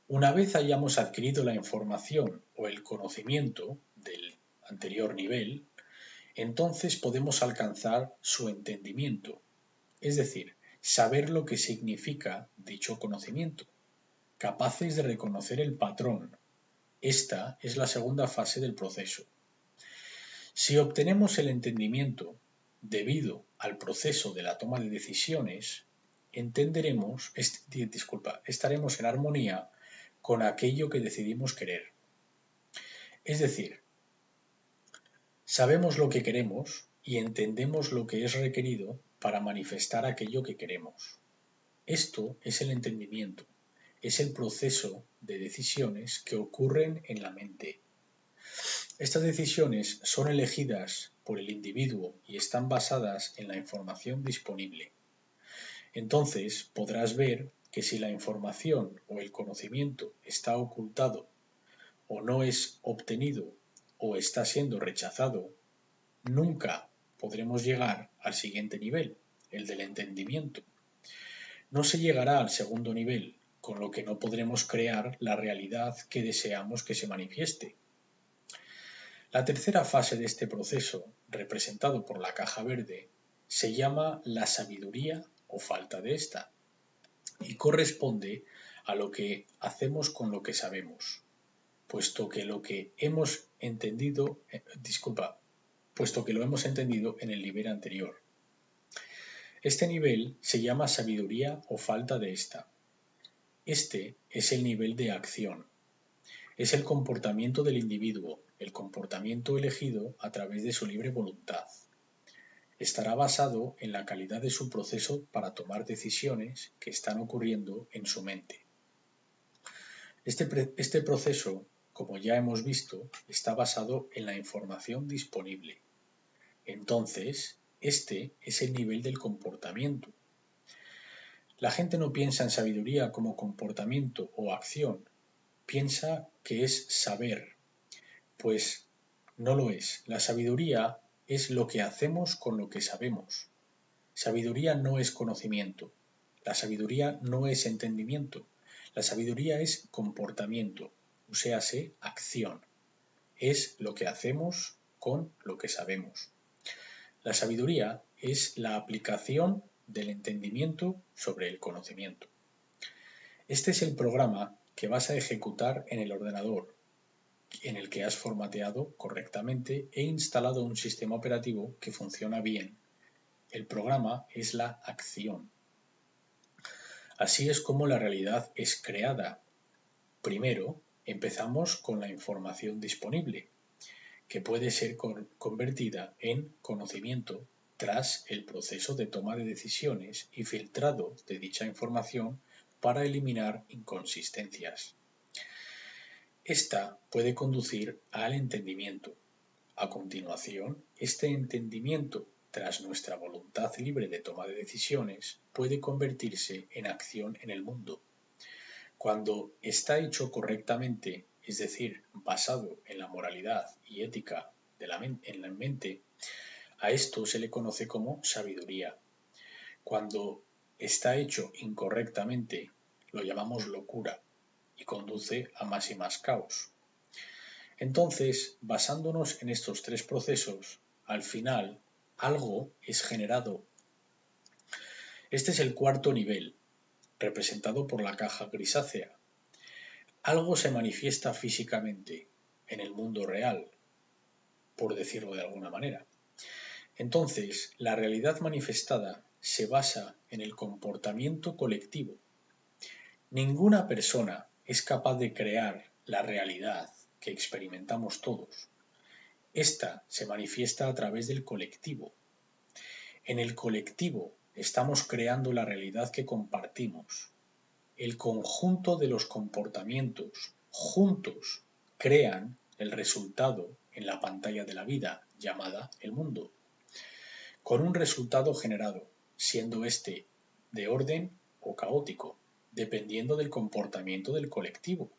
Una vez hayamos adquirido la información o el conocimiento del anterior nivel, entonces podemos alcanzar su entendimiento, es decir, saber lo que significa dicho conocimiento, capaces de reconocer el patrón. Esta es la segunda fase del proceso. Si obtenemos el entendimiento debido al proceso de la toma de decisiones, estaremos en armonía con aquello que decidimos querer. Es decir, sabemos lo que queremos y entendemos lo que es requerido para manifestar aquello que queremos. Esto es el entendimiento, es el proceso de decisiones que ocurren en la mente. Estas decisiones son elegidas por el individuo y están basadas en la información disponible. Entonces podrás ver que si la información o el conocimiento está ocultado o no es obtenido o está siendo rechazado, nunca podremos llegar al siguiente nivel, el del entendimiento. No se llegará al segundo nivel, con lo que no podremos crear la realidad que deseamos que se manifieste. La tercera fase de este proceso, representado por la caja verde, se llama la sabiduría o falta de esta, y corresponde a lo que hacemos con lo que sabemos, puesto que lo hemos entendido en el nivel anterior. Este nivel se llama sabiduría o falta de esta. Este es el nivel de acción. Es el comportamiento del individuo, el comportamiento elegido a través de su libre voluntad. Estará basado en la calidad de su proceso para tomar decisiones que están ocurriendo en su mente. Este proceso, como ya hemos visto, está basado en la información disponible. Entonces, este es el nivel del comportamiento. La gente no piensa en sabiduría como comportamiento o acción, piensa que es saber, pues no lo es. La sabiduría es lo que hacemos con lo que sabemos. Sabiduría no es conocimiento. La sabiduría no es entendimiento. La sabiduría es comportamiento, o sea, acción. Es lo que hacemos con lo que sabemos. La sabiduría es la aplicación del entendimiento sobre el conocimiento. Este es el programa que vas a ejecutar en el ordenador en el que has formateado correctamente e instalado un sistema operativo que funciona bien. El programa es la acción. Así es como la realidad es creada. Primero, empezamos con la información disponible, que puede ser convertida en conocimiento tras el proceso de toma de decisiones y filtrado de dicha información para eliminar inconsistencias. Esta puede conducir al entendimiento. A continuación, este entendimiento, tras nuestra voluntad libre de toma de decisiones, puede convertirse en acción en el mundo. Cuando está hecho correctamente, es decir, basado en la moralidad y ética en la mente, a esto se le conoce como sabiduría. Cuando está hecho incorrectamente, lo llamamos locura y conduce a más y más caos. Entonces, basándonos en estos tres procesos, al final, algo es generado. Este es el cuarto nivel, representado por la caja grisácea. Algo se manifiesta físicamente en el mundo real, por decirlo de alguna manera. Entonces, la realidad manifestada se basa en el comportamiento colectivo. Ninguna persona es capaz de crear la realidad que experimentamos todos. Esta se manifiesta a través del colectivo. En el colectivo estamos creando la realidad que compartimos. El conjunto de los comportamientos juntos crean el resultado en la pantalla de la vida, llamada el mundo, con un resultado generado, siendo este de orden o caótico, dependiendo del comportamiento del colectivo.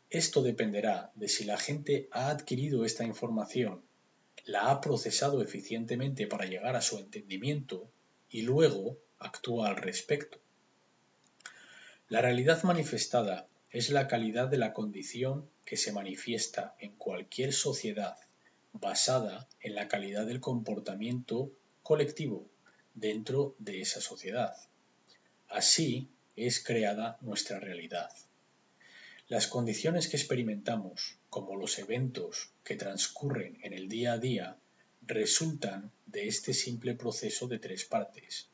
Esto dependerá de si la gente ha adquirido esta información, la ha procesado eficientemente para llegar a su entendimiento y luego actúa al respecto. La realidad manifestada es la calidad de la condición que se manifiesta en cualquier sociedad basada en la calidad del comportamiento colectivo dentro de esa sociedad. Así es creada nuestra realidad. Las condiciones que experimentamos, como los eventos que transcurren en el día a día, resultan de este simple proceso de tres partes.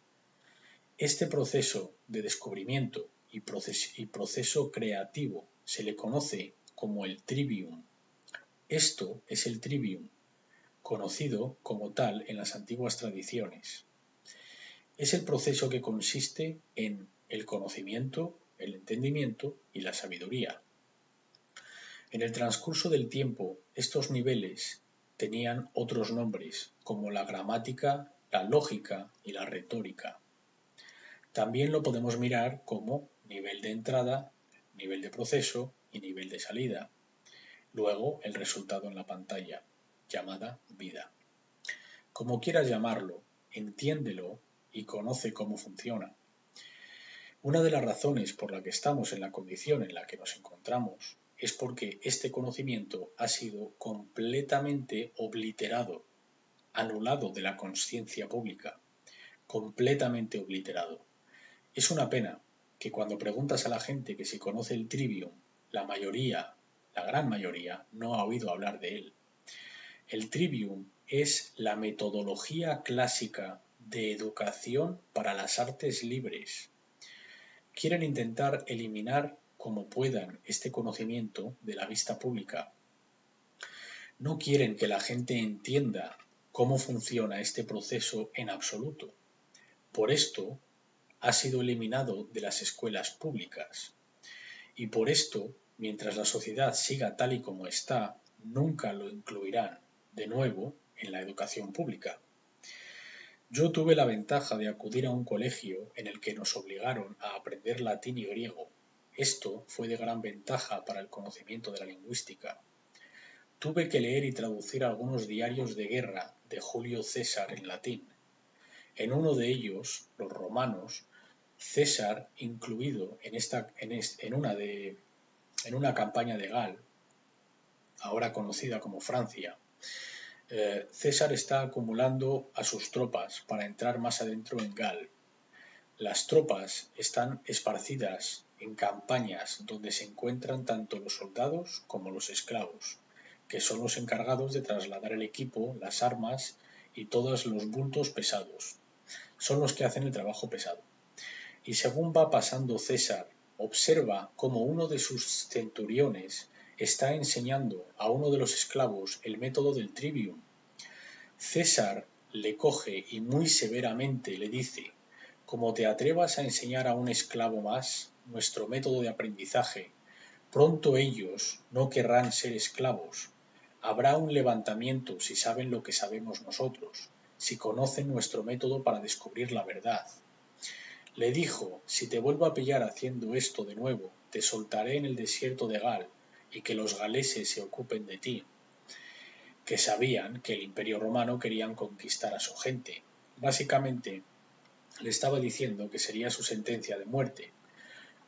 Este proceso de descubrimiento y proceso creativo se le conoce como el trivium. Esto es el trivium, conocido como tal en las antiguas tradiciones. Es el proceso que consiste en el conocimiento, el entendimiento y la sabiduría. En el transcurso del tiempo, estos niveles tenían otros nombres, como la gramática, la lógica y la retórica. También lo podemos mirar como nivel de entrada, nivel de proceso y nivel de salida. Luego el resultado en la pantalla, llamada vida. Como quieras llamarlo, entiéndelo y conoce cómo funciona. Una de las razones por la que estamos en la condición en la que nos encontramos es porque este conocimiento ha sido completamente obliterado, anulado de la conciencia pública, completamente obliterado. Es una pena que cuando preguntas a la gente que si conoce el trivium, la gran mayoría, no ha oído hablar de él. El trivium es la metodología clásica de educación para las artes libres. Quieren intentar eliminar como puedan este conocimiento de la vista pública. No quieren que la gente entienda cómo funciona este proceso en absoluto. Por esto, ha sido eliminado de las escuelas públicas. Y por esto, mientras la sociedad siga tal y como está, nunca lo incluirán de nuevo en la educación pública. Yo tuve la ventaja de acudir a un colegio en el que nos obligaron a aprender latín y griego. Esto fue de gran ventaja para el conocimiento de la lingüística. Tuve que leer y traducir algunos diarios de guerra de Julio César en latín. En uno de ellos, los romanos, César, incluido en una campaña de Gal, ahora conocida como Francia, César está acumulando a sus tropas para entrar más adentro en Gal. Las tropas están esparcidas en campañas donde se encuentran tanto los soldados como los esclavos, que son los encargados de trasladar el equipo, las armas y todos los bultos pesados. Son los que hacen el trabajo pesado. Y según va pasando César, observa cómo uno de sus centuriones está enseñando a uno de los esclavos el método del trivium. César le coge y muy severamente le dice: como te atrevas a enseñar a un esclavo más nuestro método de aprendizaje, pronto ellos no querrán ser esclavos. Habrá un levantamiento si saben lo que sabemos nosotros, si conocen nuestro método para descubrir la verdad. Le dijo: si te vuelvo a pillar haciendo esto de nuevo, te soltaré en el desierto de Gal, y que los galeses se ocupen de ti, que sabían que el Imperio Romano querían conquistar a su gente. Básicamente, le estaba diciendo que sería su sentencia de muerte,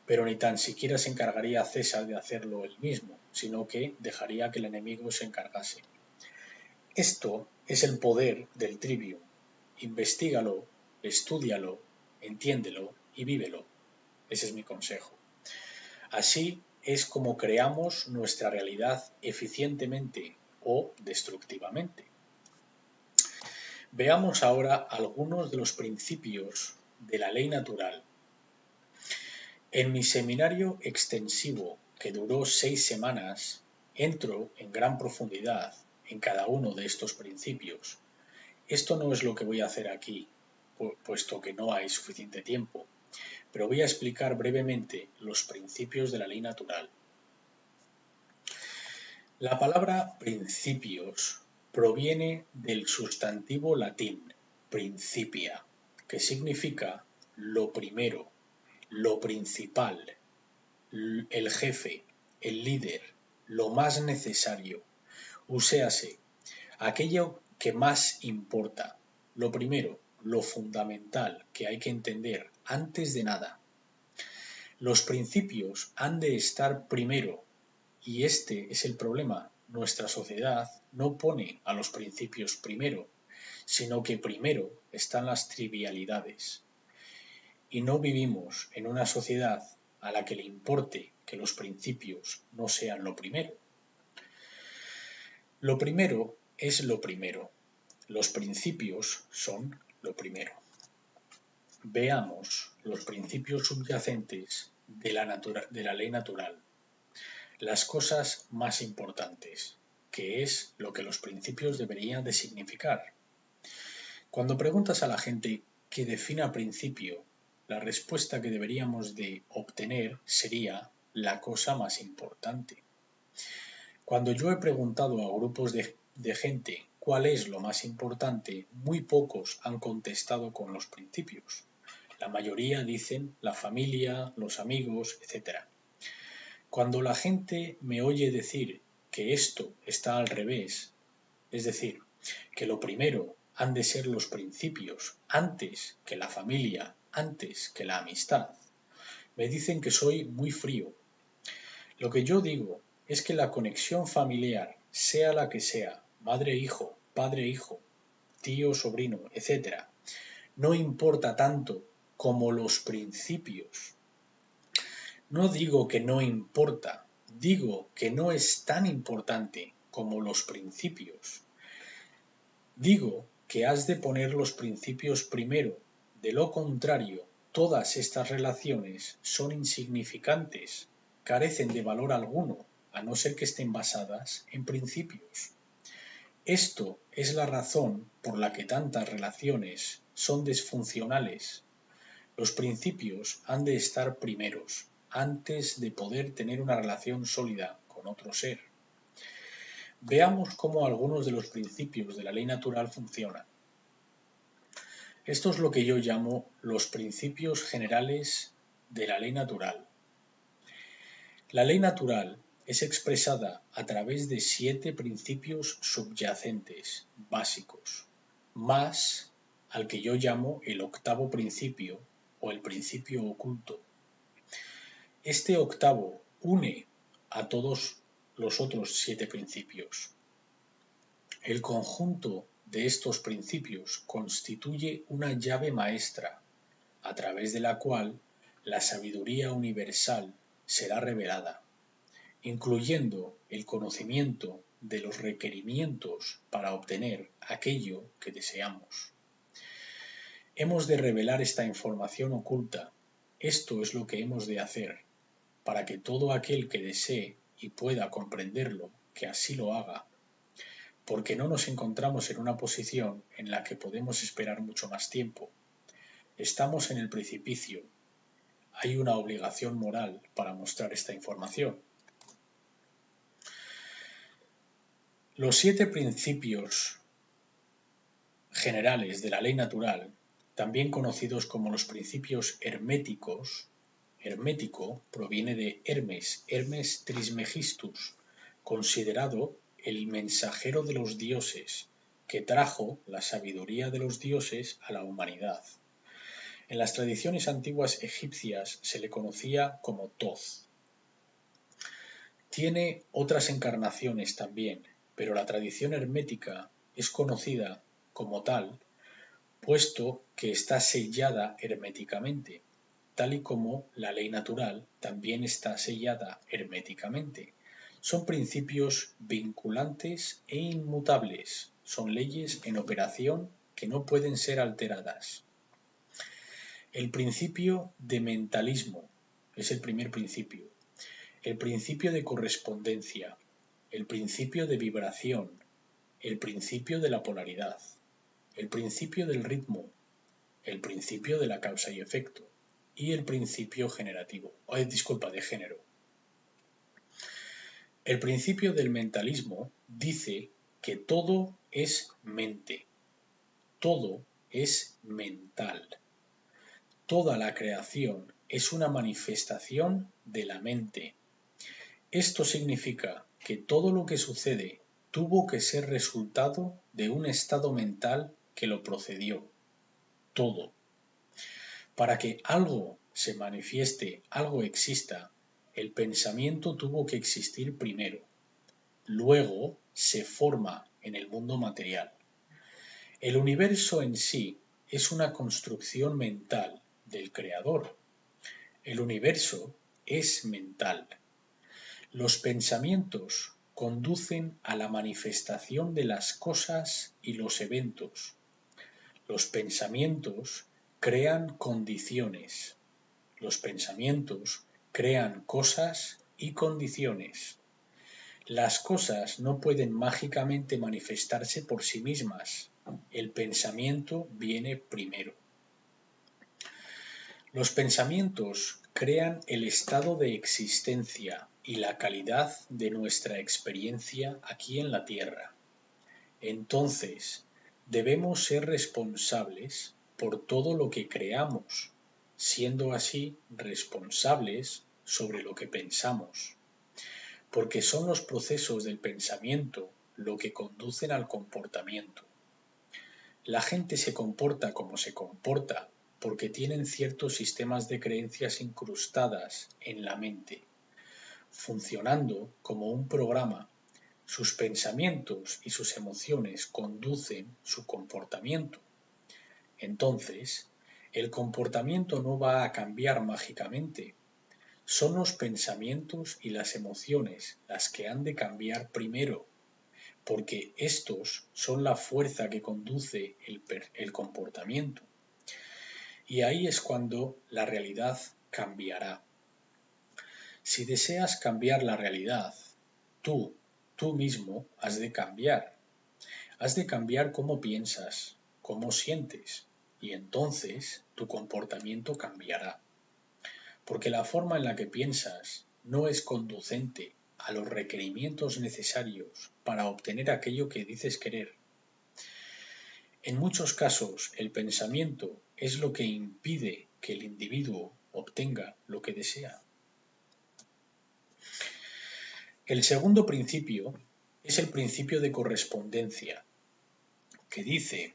pero ni tan siquiera se encargaría a César de hacerlo él mismo, sino que dejaría que el enemigo se encargase. Esto es el poder del trivium. Investígalo, estúdialo, entiéndelo y vívelo. Ese es mi consejo. Así es como creamos nuestra realidad eficientemente o destructivamente. Veamos ahora algunos de los principios de la ley natural. En mi seminario extensivo, que duró 6 semanas, entro en gran profundidad en cada uno de estos principios. Esto no es lo que voy a hacer aquí, puesto que no hay suficiente tiempo, pero voy a explicar brevemente los principios de la ley natural. La palabra principios proviene del sustantivo latín principia, que significa lo primero, lo principal, el jefe, el líder, lo más necesario, uséase, aquello que más importa, lo primero, lo fundamental que hay que entender antes de nada. Los principios han de estar primero, y este es el problema. Nuestra sociedad no pone a los principios primero, sino que primero están las trivialidades. Y no vivimos en una sociedad a la que le importe que los principios no sean lo primero. Lo primero es lo primero. Los principios son lo primero. Veamos los principios subyacentes de la ley natural. Las cosas más importantes, que es lo que los principios deberían de significar. Cuando preguntas a la gente que defina principio, la respuesta que deberíamos de obtener sería la cosa más importante. Cuando yo he preguntado a grupos de gente cuál es lo más importante, muy pocos han contestado con los principios. La mayoría dicen la familia, los amigos, etc. Cuando la gente me oye decir que esto está al revés, es decir, que lo primero han de ser los principios antes que la familia, antes que la amistad, me dicen que soy muy frío. Lo que yo digo es que la conexión familiar, sea la que sea, madre-hijo, padre-hijo, tío-sobrino, etc., no importa tanto como los principios. No digo que no importa, digo que no es tan importante como los principios. Digo que has de poner los principios primero, de lo contrario, todas estas relaciones son insignificantes, carecen de valor alguno, a no ser que estén basadas en principios. Esto es la razón por la que tantas relaciones son disfuncionales. Los principios han de estar primeros, antes de poder tener una relación sólida con otro ser. Veamos cómo algunos de los principios de la ley natural funcionan. Esto es lo que yo llamo los principios generales de la ley natural. La ley natural es expresada a través de 7 principios subyacentes, básicos, más al que yo llamo el octavo principio o el principio oculto. Este octavo une a todos los otros 7 principios. El conjunto de estos principios constituye una llave maestra, a través de la cual la sabiduría universal será revelada, incluyendo el conocimiento de los requerimientos para obtener aquello que deseamos. Hemos de revelar esta información oculta. Esto es lo que hemos de hacer, para que todo aquel que desee y pueda comprenderlo, que así lo haga, porque no nos encontramos en una posición en la que podemos esperar mucho más tiempo. Estamos en el precipicio. Hay una obligación moral para mostrar esta información. Los 7 principios generales de la ley natural, también conocidos como los principios herméticos, hermético proviene de Hermes, Hermes Trismegistus, considerado el mensajero de los dioses, que trajo la sabiduría de los dioses a la humanidad. En las tradiciones antiguas egipcias se le conocía como Thoth. Tiene otras encarnaciones también, pero la tradición hermética es conocida como tal, puesto que está sellada herméticamente, tal y como la ley natural también está sellada herméticamente. Son principios vinculantes e inmutables, son leyes en operación que no pueden ser alteradas. El principio de mentalismo es el primer principio. El principio de correspondencia, el principio de vibración, el principio de la polaridad, el principio del ritmo, el principio de la causa y efecto y el principio de género. El principio del mentalismo dice que todo es mente, todo es mental. Toda la creación es una manifestación de la mente. Esto significa que todo lo que sucede tuvo que ser resultado de un estado mental que lo procedió. Todo. Para que algo se manifieste, algo exista, el pensamiento tuvo que existir primero. Luego se forma en el mundo material. El universo en sí es una construcción mental del Creador. El universo es mental. Los pensamientos conducen a la manifestación de las cosas y los eventos. Los pensamientos crean condiciones. Los pensamientos crean cosas y condiciones. Las cosas no pueden mágicamente manifestarse por sí mismas. El pensamiento viene primero. Los pensamientos crean el estado de existencia y la calidad de nuestra experiencia aquí en la Tierra. Entonces, debemos ser responsables por todo lo que creamos, siendo así responsables sobre lo que pensamos, porque son los procesos del pensamiento lo que conducen al comportamiento. La gente se comporta como se comporta porque tienen ciertos sistemas de creencias incrustadas en la mente, funcionando como un programa. Sus pensamientos y sus emociones conducen su comportamiento. Entonces, el comportamiento no va a cambiar mágicamente. Son los pensamientos y las emociones las que han de cambiar primero, porque estos son la fuerza que conduce el comportamiento. Y ahí es cuando la realidad cambiará. Si deseas cambiar la realidad, tú mismo has de cambiar. Has de cambiar cómo piensas, cómo sientes, y entonces tu comportamiento cambiará. Porque la forma en la que piensas no es conducente a los requerimientos necesarios para obtener aquello que dices querer. En muchos casos, el pensamiento es lo que impide que el individuo obtenga lo que desea. El segundo principio es el principio de correspondencia, que dice: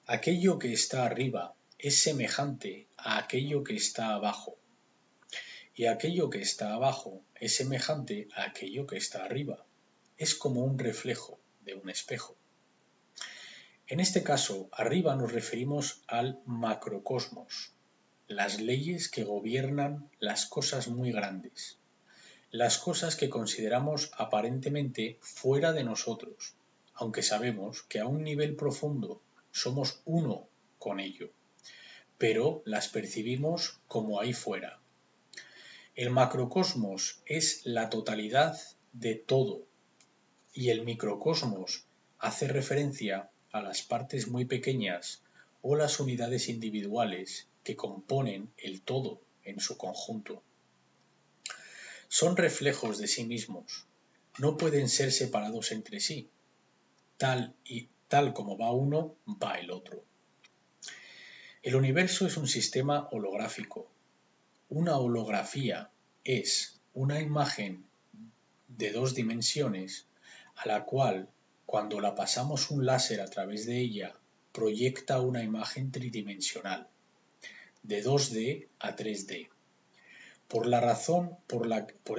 aquello que está arriba es semejante a aquello que está abajo, y aquello que está abajo es semejante a aquello que está arriba. Es como un reflejo. de un espejo. En este caso, arriba nos referimos al macrocosmos, las leyes que gobiernan las cosas muy grandes, las cosas que consideramos aparentemente fuera de nosotros, aunque sabemos que a un nivel profundo somos uno con ello, pero las percibimos como ahí fuera. El macrocosmos es la totalidad de todo y el microcosmos hace referencia a las partes muy pequeñas o las unidades individuales que componen el todo en su conjunto. Son reflejos de sí mismos, no pueden ser separados entre sí. Tal como va uno, va el otro. El universo es un sistema holográfico. Una holografía es una imagen de 2 dimensiones a la cual, cuando la pasamos un láser a través de ella, proyecta una imagen tridimensional, de 2D a 3D. Por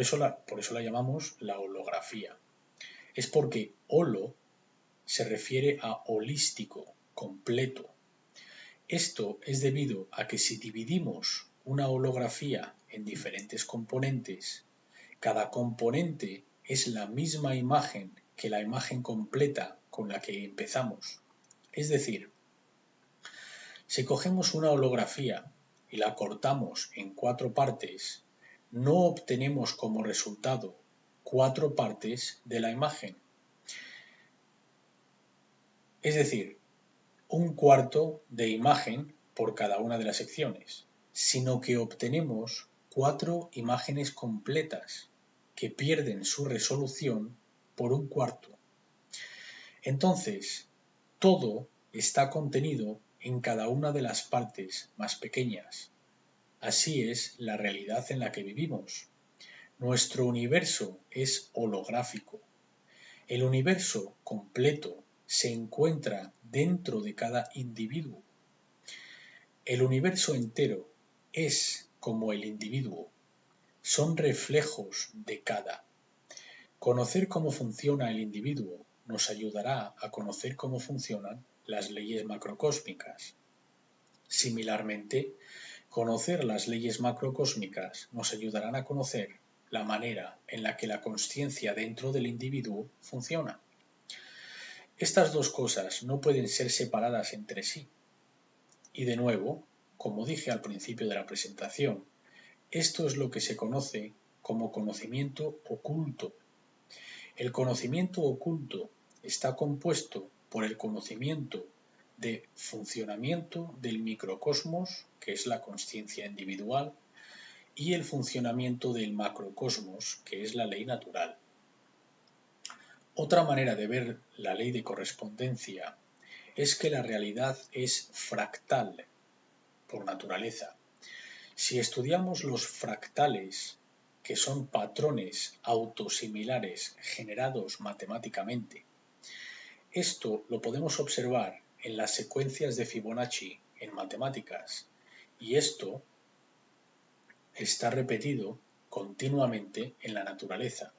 eso la llamamos la holografía. Es porque holo se refiere a holístico, completo. Esto es debido a que si dividimos una holografía en diferentes componentes, cada componente es la misma imagen que la imagen completa con la que empezamos. Es decir, si cogemos una holografía y la cortamos en 4 partes, no obtenemos como resultado 4 partes de la imagen. Es decir, un cuarto de imagen por cada una de las secciones, sino que obtenemos 4 imágenes completas que pierden su resolución por un cuarto. Entonces, todo está contenido en cada una de las partes más pequeñas. Así es la realidad en la que vivimos. Nuestro universo es holográfico. El universo completo se encuentra dentro de cada individuo. El universo entero es como el individuo. Son reflejos de cada. Conocer cómo funciona el individuo nos ayudará a conocer cómo funcionan las leyes macrocósmicas. Similarmente, conocer las leyes macrocósmicas nos ayudarán a conocer la manera en la que la consciencia dentro del individuo funciona. Estas dos cosas no pueden ser separadas entre sí. Y de nuevo, como dije al principio de la presentación, esto es lo que se conoce como conocimiento oculto. El conocimiento oculto está compuesto por el conocimiento de funcionamiento del microcosmos, que es la consciencia individual, y el funcionamiento del macrocosmos, que es la ley natural. Otra manera de ver la ley de correspondencia es que la realidad es fractal por naturaleza. Si estudiamos los fractales, que son patrones autosimilares generados matemáticamente, esto lo podemos observar en las secuencias de Fibonacci en matemáticas, y esto está repetido continuamente en la naturaleza.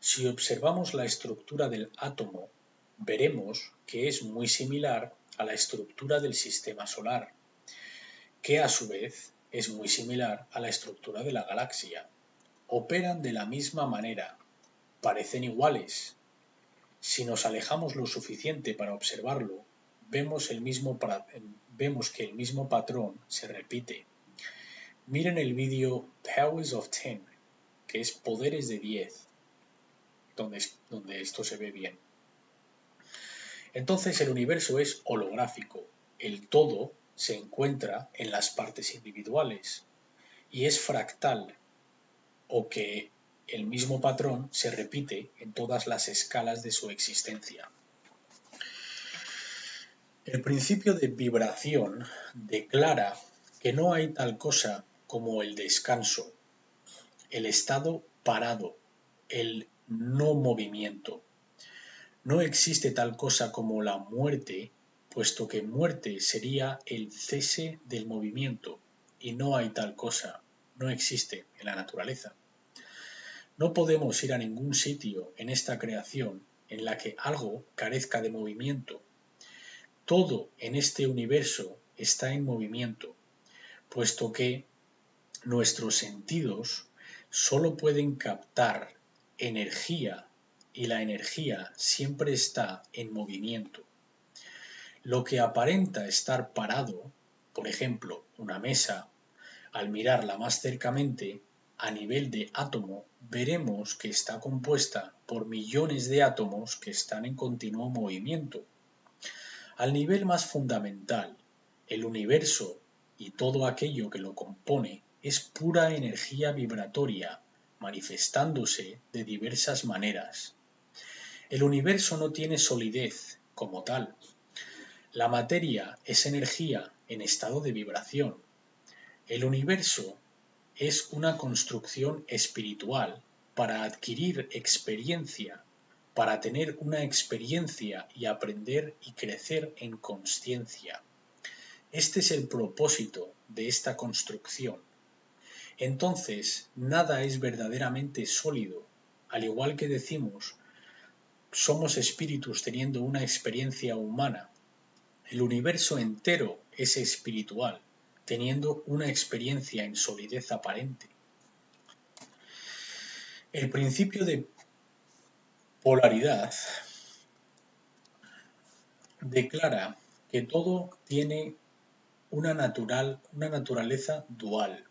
Si observamos la estructura del átomo, veremos que es muy similar a la estructura del sistema solar, que a su vez es muy similar a la estructura de la galaxia. Operan de la misma manera, parecen iguales. Si nos alejamos lo suficiente para observarlo, vemos que el mismo patrón se repite. Miren el vídeo Powers of 10, que es Poderes de 10, donde esto se ve bien. Entonces el universo es holográfico, el todo se encuentra en las partes individuales y es fractal, o que el mismo patrón se repite en todas las escalas de su existencia. El principio de vibración declara que no hay tal cosa como el descanso, el estado parado, el no movimiento. No existe tal cosa como la muerte, puesto que muerte sería el cese del movimiento, y no hay tal cosa, no existe en la naturaleza. No podemos ir a ningún sitio en esta creación en la que algo carezca de movimiento. Todo en este universo está en movimiento, puesto que nuestros sentidos solo pueden captar energía y la energía siempre está en movimiento. Lo que aparenta estar parado, por ejemplo, una mesa, al mirarla más cercamente, a nivel de átomo, veremos que está compuesta por millones de átomos que están en continuo movimiento. Al nivel más fundamental, el universo y todo aquello que lo compone es pura energía vibratoria, manifestándose de diversas maneras. El universo no tiene solidez como tal. La materia es energía en estado de vibración. El universo es una construcción espiritual para adquirir experiencia, para tener una experiencia y aprender y crecer en consciencia. Este es el propósito de esta construcción. Entonces, nada es verdaderamente sólido, al igual que decimos, somos espíritus teniendo una experiencia humana. El universo entero es espiritual, teniendo una experiencia en solidez aparente. El principio de polaridad declara que todo tiene una naturaleza dual.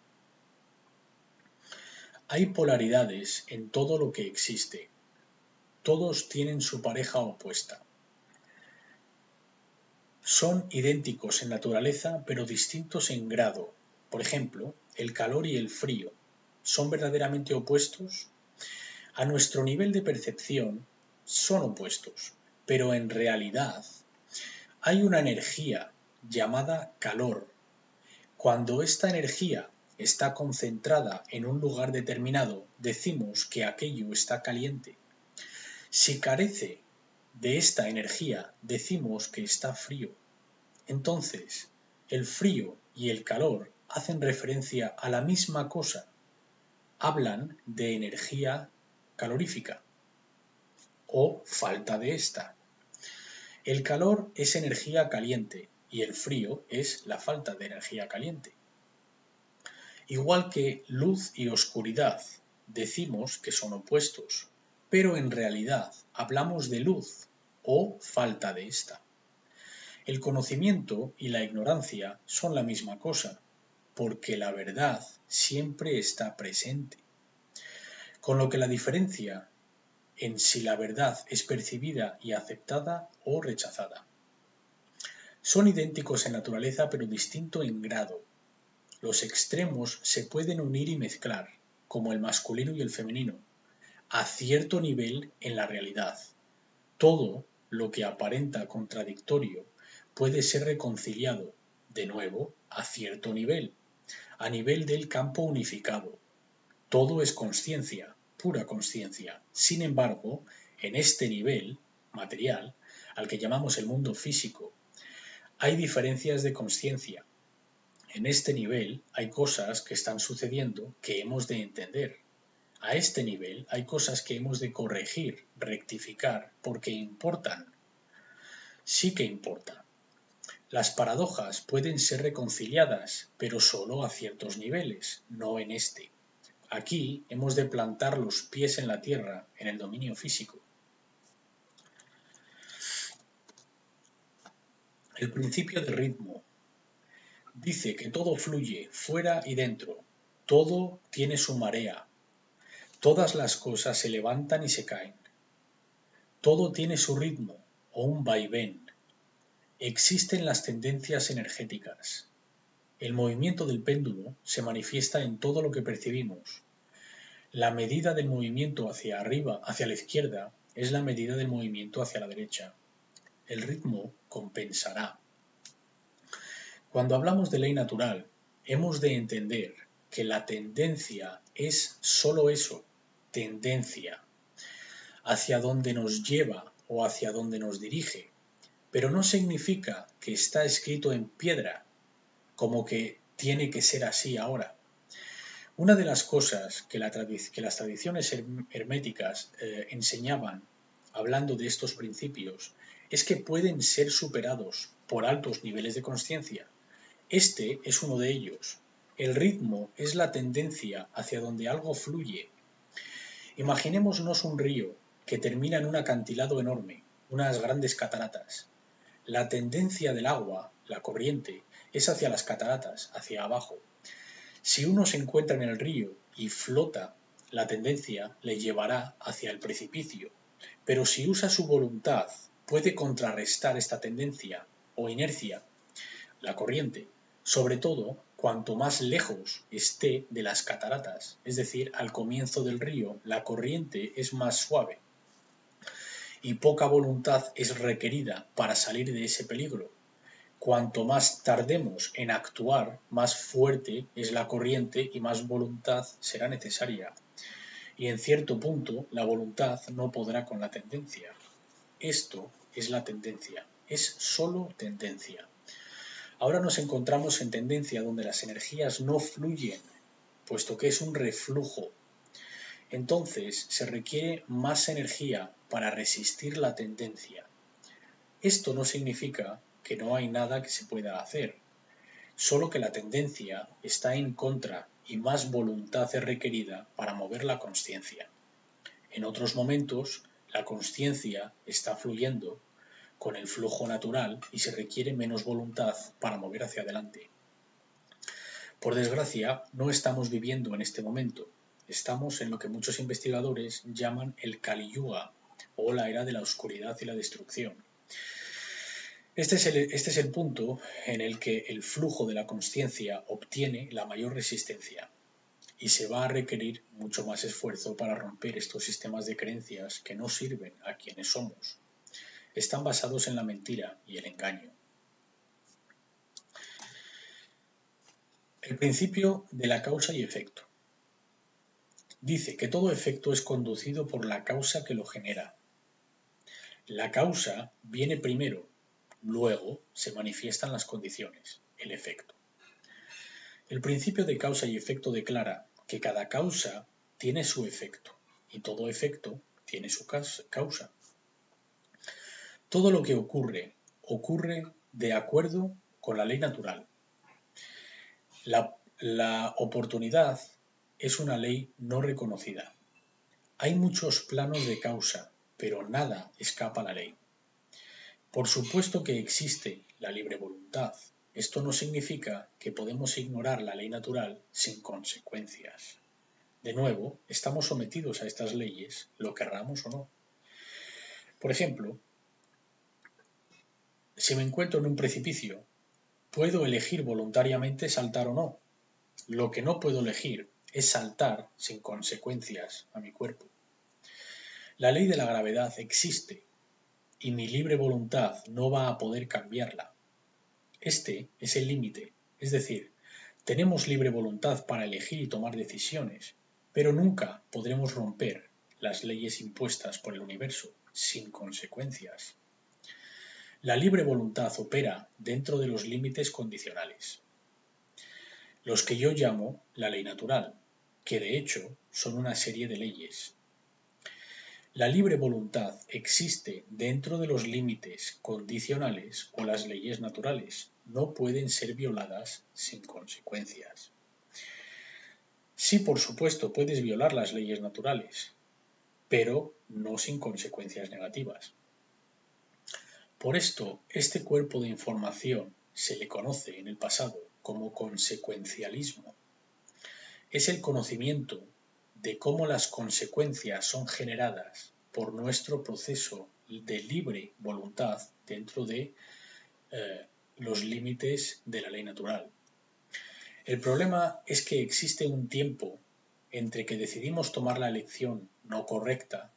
Hay polaridades en todo lo que existe. Todos tienen su pareja opuesta. Son idénticos en naturaleza, pero distintos en grado. Por ejemplo, el calor y el frío. ¿Son verdaderamente opuestos? A nuestro nivel de percepción, son opuestos, pero en realidad hay una energía llamada calor. Cuando esta energía está concentrada en un lugar determinado, decimos que aquello está caliente. Si carece de esta energía, decimos que está frío. Entonces, el frío y el calor hacen referencia a la misma cosa. Hablan de energía calorífica o falta de esta. El calor es energía caliente y el frío es la falta de energía caliente. Igual que luz y oscuridad, decimos que son opuestos, pero en realidad hablamos de luz o falta de esta. El conocimiento y la ignorancia son la misma cosa, porque la verdad siempre está presente. Con lo que la diferencia en si la verdad es percibida y aceptada o rechazada. Son idénticos en naturaleza pero distinto en grado. Los extremos se pueden unir y mezclar, como el masculino y el femenino, a cierto nivel en la realidad. Todo lo que aparenta contradictorio puede ser reconciliado, de nuevo, a cierto nivel, a nivel del campo unificado. Todo es consciencia, pura consciencia. Sin embargo, en este nivel material, al que llamamos el mundo físico, hay diferencias de consciencia. En este nivel hay cosas que están sucediendo que hemos de entender. A este nivel hay cosas que hemos de corregir, rectificar, porque importan. Sí que importan. Las paradojas pueden ser reconciliadas, pero solo a ciertos niveles, no en este. Aquí hemos de plantar los pies en la tierra, en el dominio físico. El principio de ritmo dice que todo fluye fuera y dentro, todo tiene su marea, todas las cosas se levantan y se caen, todo tiene su ritmo o un vaivén. Existen las tendencias energéticas. El movimiento del péndulo se manifiesta en todo lo que percibimos. La medida del movimiento hacia arriba, hacia la izquierda, es la medida del movimiento hacia la derecha. El ritmo compensará. Cuando hablamos de ley natural, hemos de entender que la tendencia es sólo eso, tendencia, hacia donde nos lleva o hacia donde nos dirige, pero no significa que está escrito en piedra, como que tiene que ser así ahora. Una de las cosas que las tradiciones herméticas enseñaban hablando de estos principios, es que pueden ser superados por altos niveles de consciencia. Este es uno de ellos. El ritmo es la tendencia hacia donde algo fluye. Imaginémonos un río que termina en un acantilado enorme, unas grandes cataratas. La tendencia del agua, la corriente, es hacia las cataratas, hacia abajo. Si uno se encuentra en el río y flota, la tendencia le llevará hacia el precipicio. Pero si usa su voluntad, puede contrarrestar esta tendencia o inercia, la corriente, sobre todo cuanto más lejos esté de las cataratas, es decir, al comienzo del río, la corriente es más suave y poca voluntad es requerida para salir de ese peligro. Cuanto más tardemos en actuar, más fuerte es la corriente y más voluntad será necesaria. Y en cierto punto la voluntad no podrá con la tendencia. Esto es la tendencia, es solo tendencia. Ahora nos encontramos en tendencia donde las energías no fluyen, puesto que es un reflujo. Entonces se requiere más energía para resistir la tendencia. Esto no significa que no hay nada que se pueda hacer, solo que la tendencia está en contra y más voluntad es requerida para mover la consciencia. En otros momentos, la consciencia está fluyendo con el flujo natural y se requiere menos voluntad para mover hacia adelante. Por desgracia, no estamos viviendo en este momento. Estamos en lo que muchos investigadores llaman el Kali Yuga, o la era de la oscuridad y la destrucción. Este es el punto en el que el flujo de la consciencia obtiene la mayor resistencia y se va a requerir mucho más esfuerzo para romper estos sistemas de creencias que no sirven a quienes somos. Están basados en la mentira y el engaño. El principio de la causa y efecto. Dice que todo efecto es conducido por la causa que lo genera. La causa viene primero, luego se manifiestan las condiciones, el efecto. El principio de causa y efecto declara que cada causa tiene su efecto y todo efecto tiene su causa. Todo lo que ocurre, ocurre de acuerdo con la ley natural. La oportunidad es una ley no reconocida. Hay muchos planos de causa, pero nada escapa a la ley. Por supuesto que existe la libre voluntad. Esto no significa que podemos ignorar la ley natural sin consecuencias. De nuevo, estamos sometidos a estas leyes, lo querramos o no. Por ejemplo, si me encuentro en un precipicio, puedo elegir voluntariamente saltar o no. Lo que no puedo elegir es saltar sin consecuencias a mi cuerpo. La ley de la gravedad existe y mi libre voluntad no va a poder cambiarla. Este es el límite, es decir, tenemos libre voluntad para elegir y tomar decisiones, pero nunca podremos romper las leyes impuestas por el universo sin consecuencias. La libre voluntad opera dentro de los límites condicionales, los que yo llamo la ley natural, que de hecho son una serie de leyes. La libre voluntad existe dentro de los límites condicionales o las leyes naturales. No pueden ser violadas sin consecuencias. Sí, por supuesto, puedes violar las leyes naturales, pero no sin consecuencias negativas. Por esto, este cuerpo de información se le conoce en el pasado como consecuencialismo. Es el conocimiento de cómo las consecuencias son generadas por nuestro proceso de libre voluntad dentro de los límites de la ley natural. El problema es que existe un tiempo entre que decidimos tomar la elección no correcta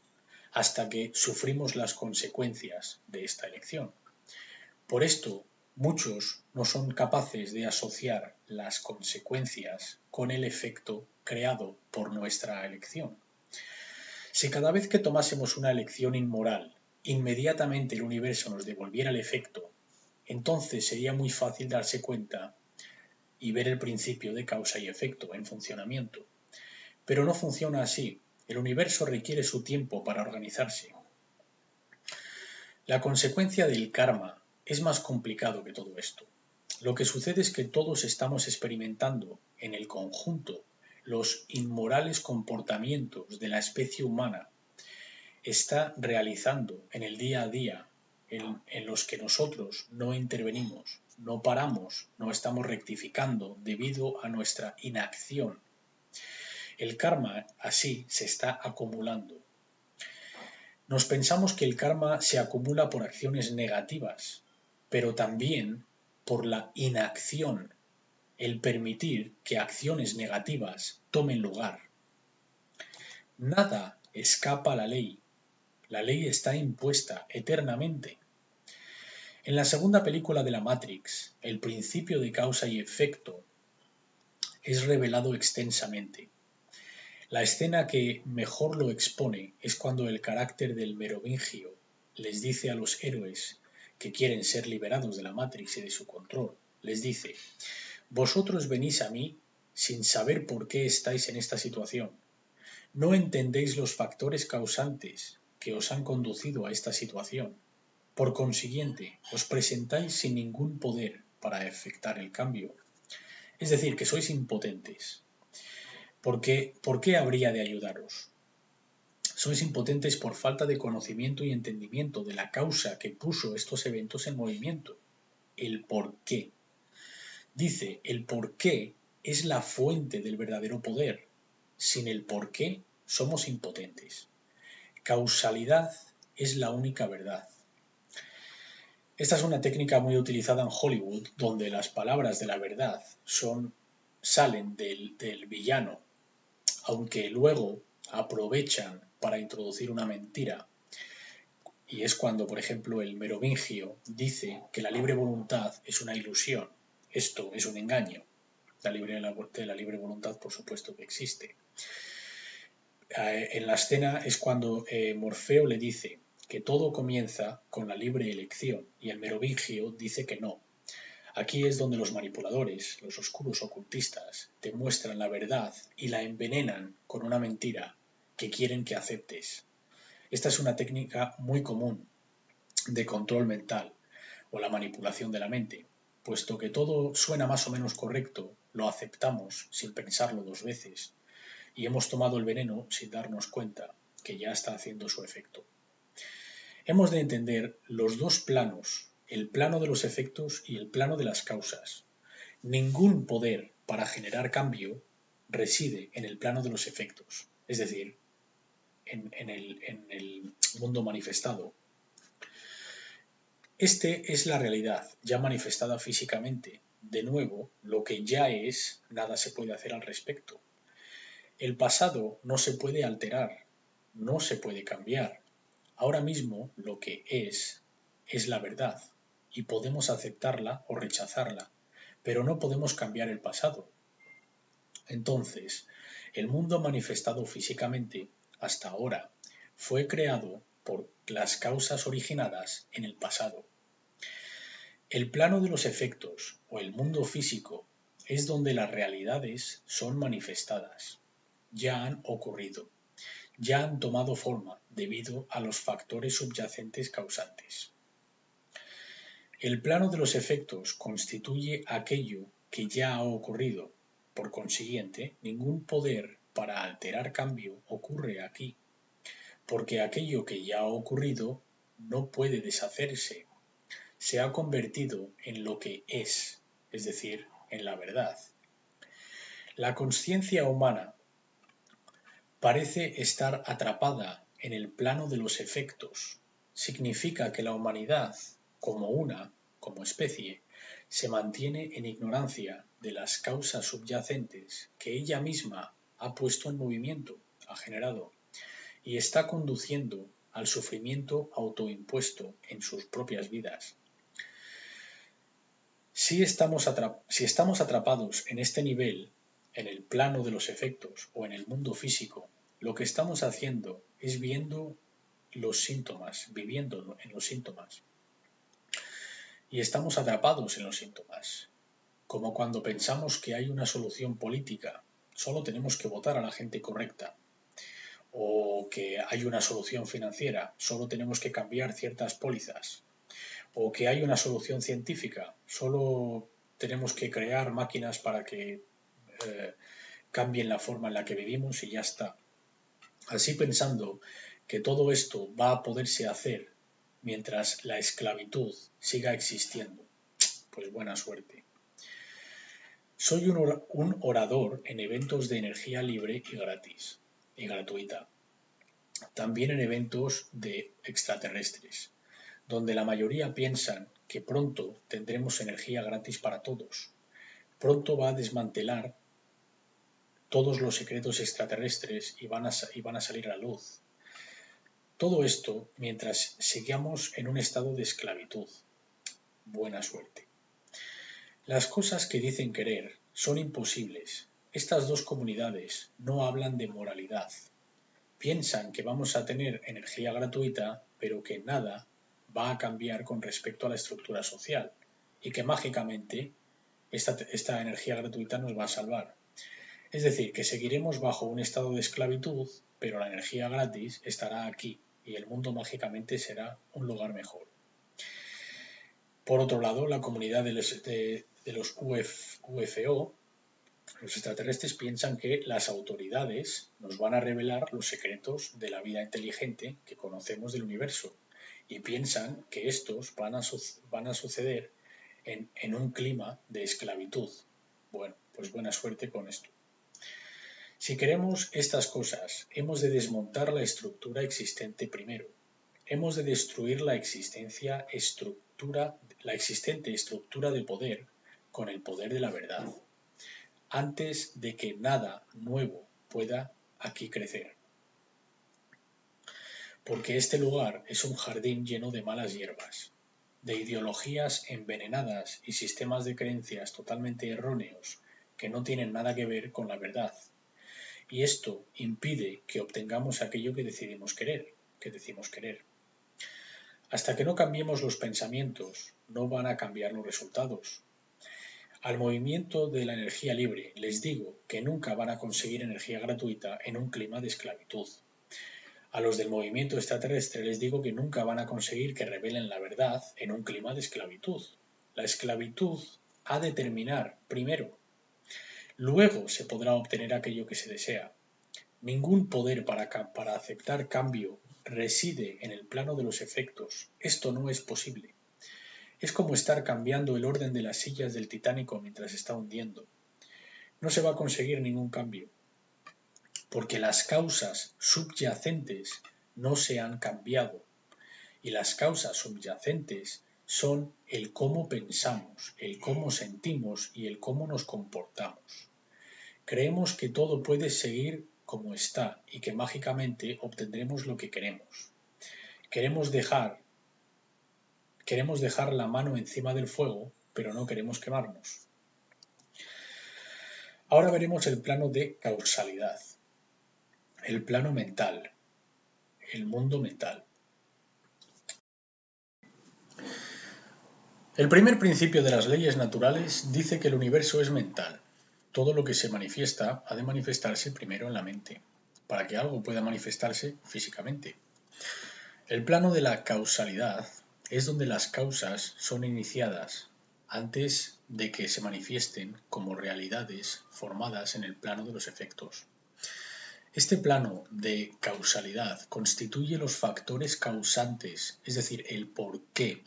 hasta que sufrimos las consecuencias de esta elección. Por esto, muchos no son capaces de asociar las consecuencias con el efecto creado por nuestra elección. Si cada vez que tomásemos una elección inmoral, inmediatamente el universo nos devolviera el efecto, entonces sería muy fácil darse cuenta y ver el principio de causa y efecto en funcionamiento. Pero no funciona así. El universo requiere su tiempo para organizarse. La consecuencia del karma es más complicado que todo esto. Lo que sucede es que todos estamos experimentando en el conjunto los inmorales comportamientos de la especie humana está realizando en el día a día en los que nosotros no intervenimos, no paramos, no estamos rectificando debido a nuestra inacción. El karma así se está acumulando. Nos pensamos que el karma se acumula por acciones negativas, pero también por la inacción, el permitir que acciones negativas tomen lugar. Nada escapa a la ley. La ley está impuesta eternamente. En la segunda película de la Matrix, el principio de causa y efecto es revelado extensamente. La escena que mejor lo expone es cuando el carácter del merovingio les dice a los héroes que quieren ser liberados de la Matrix y de su control, les dice: vosotros venís a mí sin saber por qué estáis en esta situación. No entendéis los factores causantes que os han conducido a esta situación. Por consiguiente, os presentáis sin ningún poder para efectuar el cambio. Es decir, que sois impotentes. ¿Por qué habría de ayudaros? Sois impotentes por falta de conocimiento y entendimiento de la causa que puso estos eventos en movimiento. El por qué. Dice, el por qué es la fuente del verdadero poder. Sin el por qué somos impotentes. Causalidad es la única verdad. Esta es una técnica muy utilizada en Hollywood, donde las palabras de la verdad salen del villano, aunque luego aprovechan para introducir una mentira. Y es cuando, por ejemplo, el merovingio dice que la libre voluntad es una ilusión. Esto es un engaño. La libre voluntad, por supuesto que existe. En la escena es cuando Morfeo le dice que todo comienza con la libre elección y el merovingio dice que no. Aquí es donde los manipuladores, los oscuros ocultistas, te muestran la verdad y la envenenan con una mentira que quieren que aceptes. Esta es una técnica muy común de control mental o la manipulación de la mente, puesto que todo suena más o menos correcto, lo aceptamos sin pensarlo dos veces y hemos tomado el veneno sin darnos cuenta que ya está haciendo su efecto. Hemos de entender los dos planos, el plano de los efectos y el plano de las causas. Ningún poder para generar cambio reside en el plano de los efectos, es decir, en el mundo manifestado. Este es la realidad, ya manifestada físicamente. De nuevo, lo que ya es, nada se puede hacer al respecto. El pasado no se puede alterar, no se puede cambiar. Ahora mismo lo que es la verdad y podemos aceptarla o rechazarla, pero no podemos cambiar el pasado. Entonces, el mundo manifestado físicamente hasta ahora fue creado por las causas originadas en el pasado. El plano de los efectos o el mundo físico es donde las realidades son manifestadas. Ya han ocurrido, ya han tomado forma debido a los factores subyacentes causantes. El plano de los efectos constituye aquello que ya ha ocurrido. Por consiguiente, ningún poder para alterar cambio ocurre aquí, porque aquello que ya ha ocurrido no puede deshacerse. Se ha convertido en lo que es decir, en la verdad. La consciencia humana parece estar atrapada en el plano de los efectos. Significa que la humanidad, como especie, se mantiene en ignorancia de las causas subyacentes que ella misma ha puesto en movimiento, ha generado, y está conduciendo al sufrimiento autoimpuesto en sus propias vidas. Si estamos atrapados en este nivel, en el plano de los efectos o en el mundo físico, lo que estamos haciendo es viendo los síntomas, viviendo en los síntomas. Y estamos atrapados en los síntomas. Como cuando pensamos que hay una solución política, solo tenemos que votar a la gente correcta. o que hay una solución financiera, solo tenemos que cambiar ciertas pólizas, o que hay una solución científica, solo tenemos que crear máquinas para que cambien la forma en la que vivimos y ya está. Así pensando que todo esto va a poderse hacer mientras la esclavitud siga existiendo, pues buena suerte. Soy un orador en eventos de energía libre y gratis y gratuita. También en eventos de extraterrestres, donde la mayoría piensan que pronto tendremos energía gratis para todos. Pronto va a desmantelar todos los secretos extraterrestres y van a salir a la luz. Todo esto mientras sigamos en un estado de esclavitud. Buena suerte. Las cosas que dicen querer son imposibles. Estas dos comunidades no hablan de moralidad. Piensan que vamos a tener energía gratuita, pero que nada va a cambiar con respecto a la estructura social y que mágicamente esta energía gratuita nos va a salvar. Es decir, que seguiremos bajo un estado de esclavitud, pero la energía gratis estará aquí y el mundo mágicamente será un lugar mejor. Por otro lado, la comunidad de los UFO, los extraterrestres, piensan que las autoridades nos van a revelar los secretos de la vida inteligente que conocemos del universo y piensan que estos van a suceder en un clima de esclavitud. Bueno, pues buena suerte con esto. Si queremos estas cosas, hemos de desmontar la estructura existente primero. Hemos de destruir la existente estructura de poder con el poder de la verdad, antes de que nada nuevo pueda aquí crecer. Porque este lugar es un jardín lleno de malas hierbas, de ideologías envenenadas y sistemas de creencias totalmente erróneos que no tienen nada que ver con la verdad. Y esto impide que obtengamos aquello que decimos querer. Hasta que no cambiemos los pensamientos, no van a cambiar los resultados. Al movimiento de la energía libre les digo que nunca van a conseguir energía gratuita en un clima de esclavitud. A los del movimiento extraterrestre les digo que nunca van a conseguir que revelen la verdad en un clima de esclavitud. La esclavitud ha de terminar primero. Luego se podrá obtener aquello que se desea. Ningún poder para aceptar cambio reside en el plano de los efectos. Esto no es posible. Es como estar cambiando el orden de las sillas del Titánico mientras está hundiendo. No se va a conseguir ningún cambio, porque las causas subyacentes no se han cambiado. Y las causas subyacentes son el cómo pensamos, el cómo sentimos y el cómo nos comportamos. Creemos que todo puede seguir como está y que mágicamente obtendremos lo que queremos. Queremos dejar la mano encima del fuego, pero no queremos quemarnos. Ahora veremos el plano de causalidad, el plano mental, el mundo mental. El primer principio de las leyes naturales dice que el universo es mental. Todo lo que se manifiesta ha de manifestarse primero en la mente, para que algo pueda manifestarse físicamente. El plano de la causalidad es donde las causas son iniciadas antes de que se manifiesten como realidades formadas en el plano de los efectos. Este plano de causalidad constituye los factores causantes, es decir, el porqué,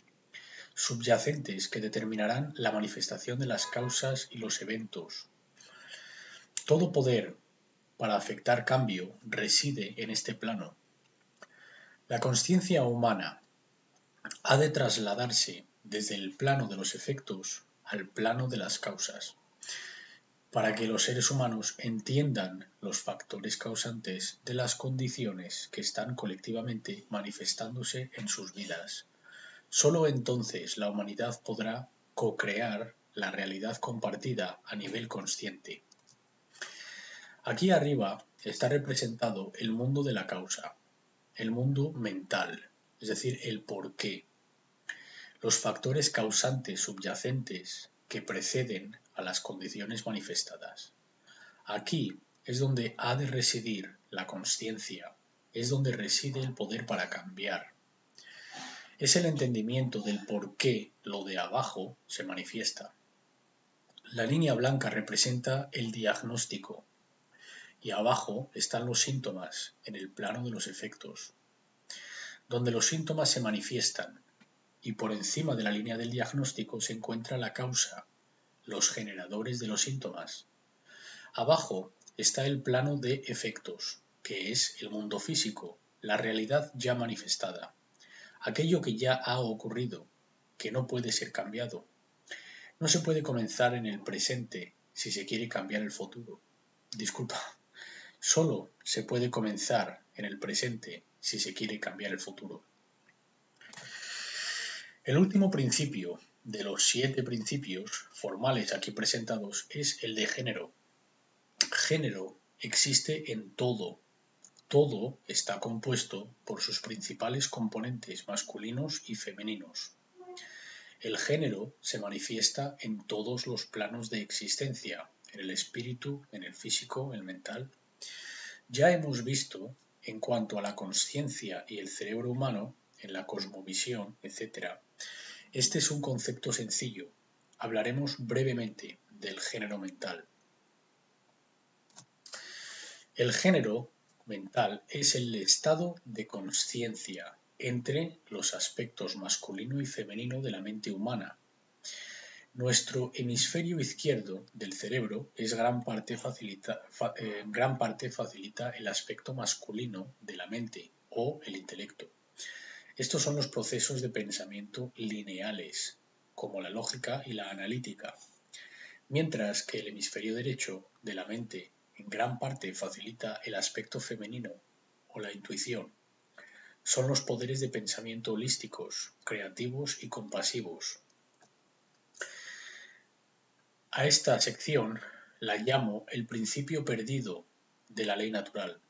subyacentes que determinarán la manifestación de las causas y los eventos. Todo poder para afectar cambio reside en este plano. La consciencia humana ha de trasladarse desde el plano de los efectos al plano de las causas, para que los seres humanos entiendan los factores causantes de las condiciones que están colectivamente manifestándose en sus vidas. Solo entonces la humanidad podrá co-crear la realidad compartida a nivel consciente. Aquí arriba está representado el mundo de la causa, el mundo mental, es decir, el porqué, los factores causantes subyacentes que preceden a las condiciones manifestadas. Aquí es donde ha de residir la consciencia, es donde reside el poder para cambiar. Es el entendimiento del por qué lo de abajo se manifiesta. La línea blanca representa el diagnóstico y abajo están los síntomas en el plano de los efectos, donde los síntomas se manifiestan y por encima de la línea del diagnóstico se encuentra la causa, los generadores de los síntomas. Abajo está el plano de efectos, que es el mundo físico, la realidad ya manifestada, aquello que ya ha ocurrido, que no puede ser cambiado. No se puede comenzar en el presente si se quiere cambiar el futuro. Disculpa, solo se puede comenzar en el presente si se quiere cambiar el futuro. El último principio de los 7 principios formales aquí presentados es el de género. Género existe en todo. Todo está compuesto por sus principales componentes masculinos y femeninos. El género se manifiesta en todos los planos de existencia, en el espíritu, en el físico, en el mental. Ya hemos visto, en cuanto a la consciencia y el cerebro humano, en la cosmovisión, etc. Este es un concepto sencillo. Hablaremos brevemente del género mental. El género mental es el estado de consciencia entre los aspectos masculino y femenino de la mente humana. Nuestro hemisferio izquierdo del cerebro gran parte facilita el aspecto masculino de la mente o el intelecto. Estos son los procesos de pensamiento lineales, como la lógica y la analítica, mientras que el hemisferio derecho de la mente en gran parte facilita el aspecto femenino o la intuición. Son los poderes de pensamiento holísticos, creativos y compasivos. A esta sección la llamo el principio perdido de la ley natural.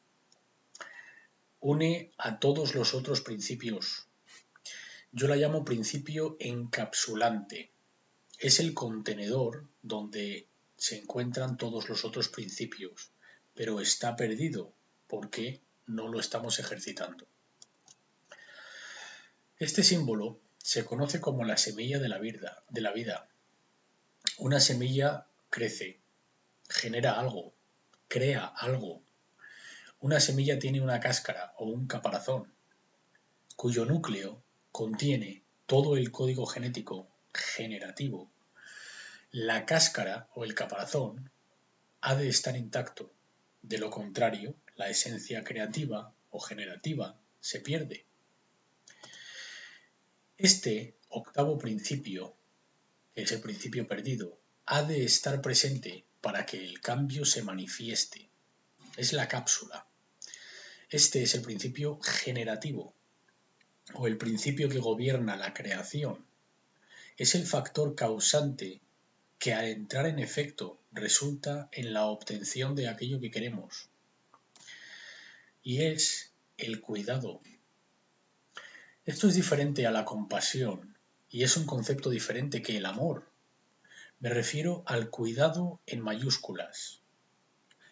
Une a todos los otros principios. Yo la llamo principio encapsulante. Es el contenedor donde se encuentran todos los otros principios, pero está perdido porque no lo estamos ejercitando. Este símbolo se conoce como la semilla de la vida. Una semilla crece, genera algo, crea algo. Una semilla tiene una cáscara o un caparazón, cuyo núcleo contiene todo el código genético generativo. La cáscara o el caparazón ha de estar intacto, de lo contrario, la esencia creativa o generativa se pierde. Este octavo principio, que es el principio perdido, ha de estar presente para que el cambio se manifieste. Es la cápsula. Este es el principio generativo, o el principio que gobierna la creación. Es el factor causante que al entrar en efecto resulta en la obtención de aquello que queremos. Y es el cuidado. Esto es diferente a la compasión y es un concepto diferente que el amor. Me refiero al cuidado en mayúsculas,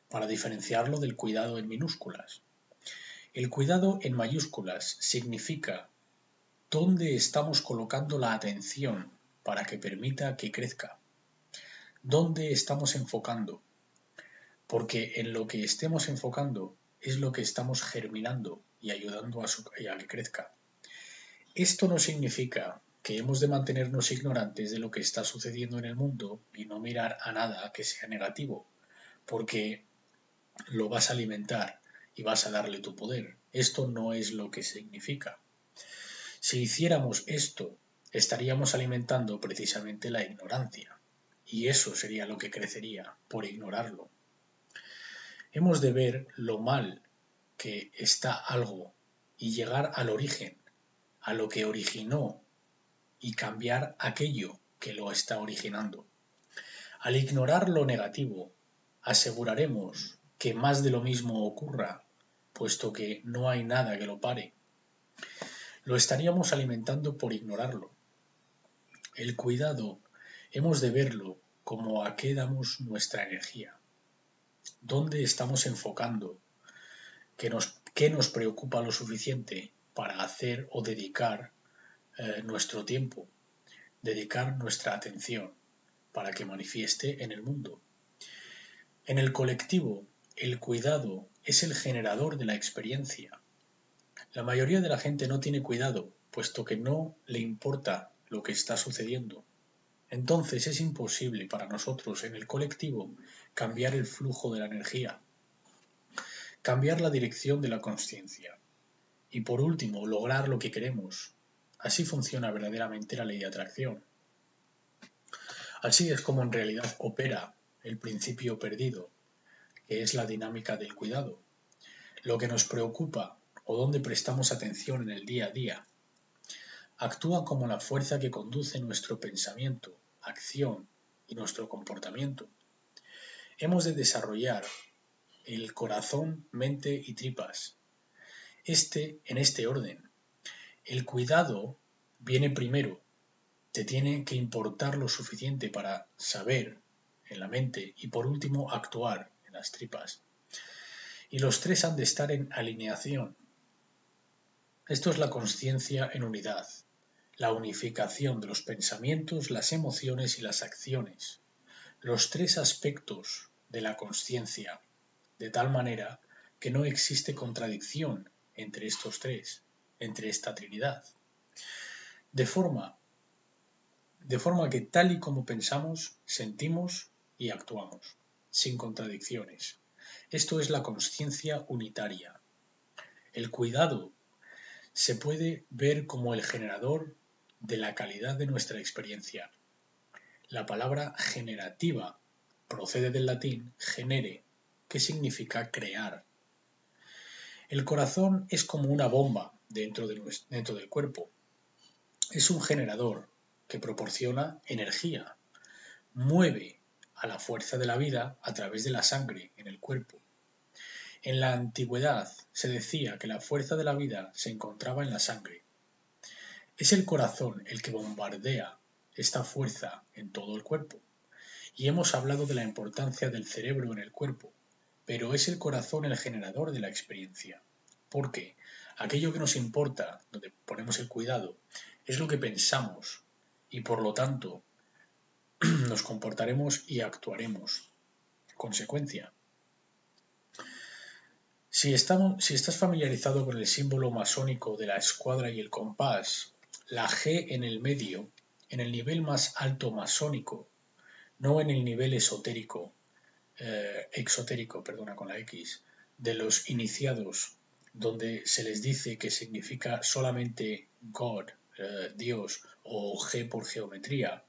para diferenciarlo del cuidado en minúsculas. El cuidado en mayúsculas significa dónde estamos colocando la atención para que permita que crezca. ¿Dónde estamos enfocando? Porque en lo que estemos enfocando es lo que estamos germinando y ayudando a que crezca. Esto no significa que hemos de mantenernos ignorantes de lo que está sucediendo en el mundo y no mirar a nada que sea negativo, porque lo vas a alimentar y vas a darle tu poder. Esto no es lo que significa. Si hiciéramos esto, estaríamos alimentando precisamente la ignorancia, y eso sería lo que crecería por ignorarlo. Hemos de ver lo mal que está algo y llegar al origen, a lo que originó y cambiar aquello que lo está originando. Al ignorar lo negativo, aseguraremos que más de lo mismo ocurra, puesto que no hay nada que lo pare. Lo estaríamos alimentando por ignorarlo. El cuidado hemos de verlo como a qué damos nuestra energía, dónde estamos enfocando ¿Qué nos preocupa lo suficiente para hacer o dedicar nuestro tiempo, dedicar nuestra atención para que manifieste en el mundo? En el colectivo, el cuidado es el generador de la experiencia. La mayoría de la gente no tiene cuidado, puesto que no le importa lo que está sucediendo. Entonces es imposible para nosotros en el colectivo cambiar el flujo de la energía, cambiar la dirección de la consciencia y por último lograr lo que queremos. Así funciona verdaderamente la ley de atracción. Así es como en realidad opera el principio perdido, que es la dinámica del cuidado. Lo que nos preocupa o donde prestamos atención en el día a día actúa como la fuerza que conduce nuestro pensamiento, acción y nuestro comportamiento. Hemos de desarrollar el corazón, mente y tripas. En este orden. El cuidado viene primero. Te tiene que importar lo suficiente para saber en la mente y por último actuar en las tripas. Y los tres han de estar en alineación. Esto es la consciencia en unidad, la unificación de los pensamientos, las emociones y las acciones. Los tres aspectos de la consciencia, de tal manera que no existe contradicción entre estos tres, entre esta Trinidad. De forma que tal y como pensamos, sentimos y actuamos, sin contradicciones. Esto es la consciencia unitaria. El cuidado se puede ver como el generador de la calidad de nuestra experiencia. La palabra generativa procede del latín genere, que significa crear. El corazón es como una bomba dentro del cuerpo. Es un generador que proporciona energía, mueve a la fuerza de la vida a través de la sangre en el cuerpo. En la antigüedad se decía que la fuerza de la vida se encontraba en la sangre. Es el corazón el que bombardea esta fuerza en todo el cuerpo. Y hemos hablado de la importancia del cerebro en el cuerpo, pero es el corazón el generador de la experiencia. Porque aquello que nos importa, donde ponemos el cuidado, es lo que pensamos y por lo tanto nos comportaremos y actuaremos en consecuencia. Si estás familiarizado con el símbolo masónico de la escuadra y el compás, la G en el medio, en el nivel más alto masónico, no en el nivel exotérico, con la X, de los iniciados, donde se les dice que significa solamente God, Dios, o G por geometría,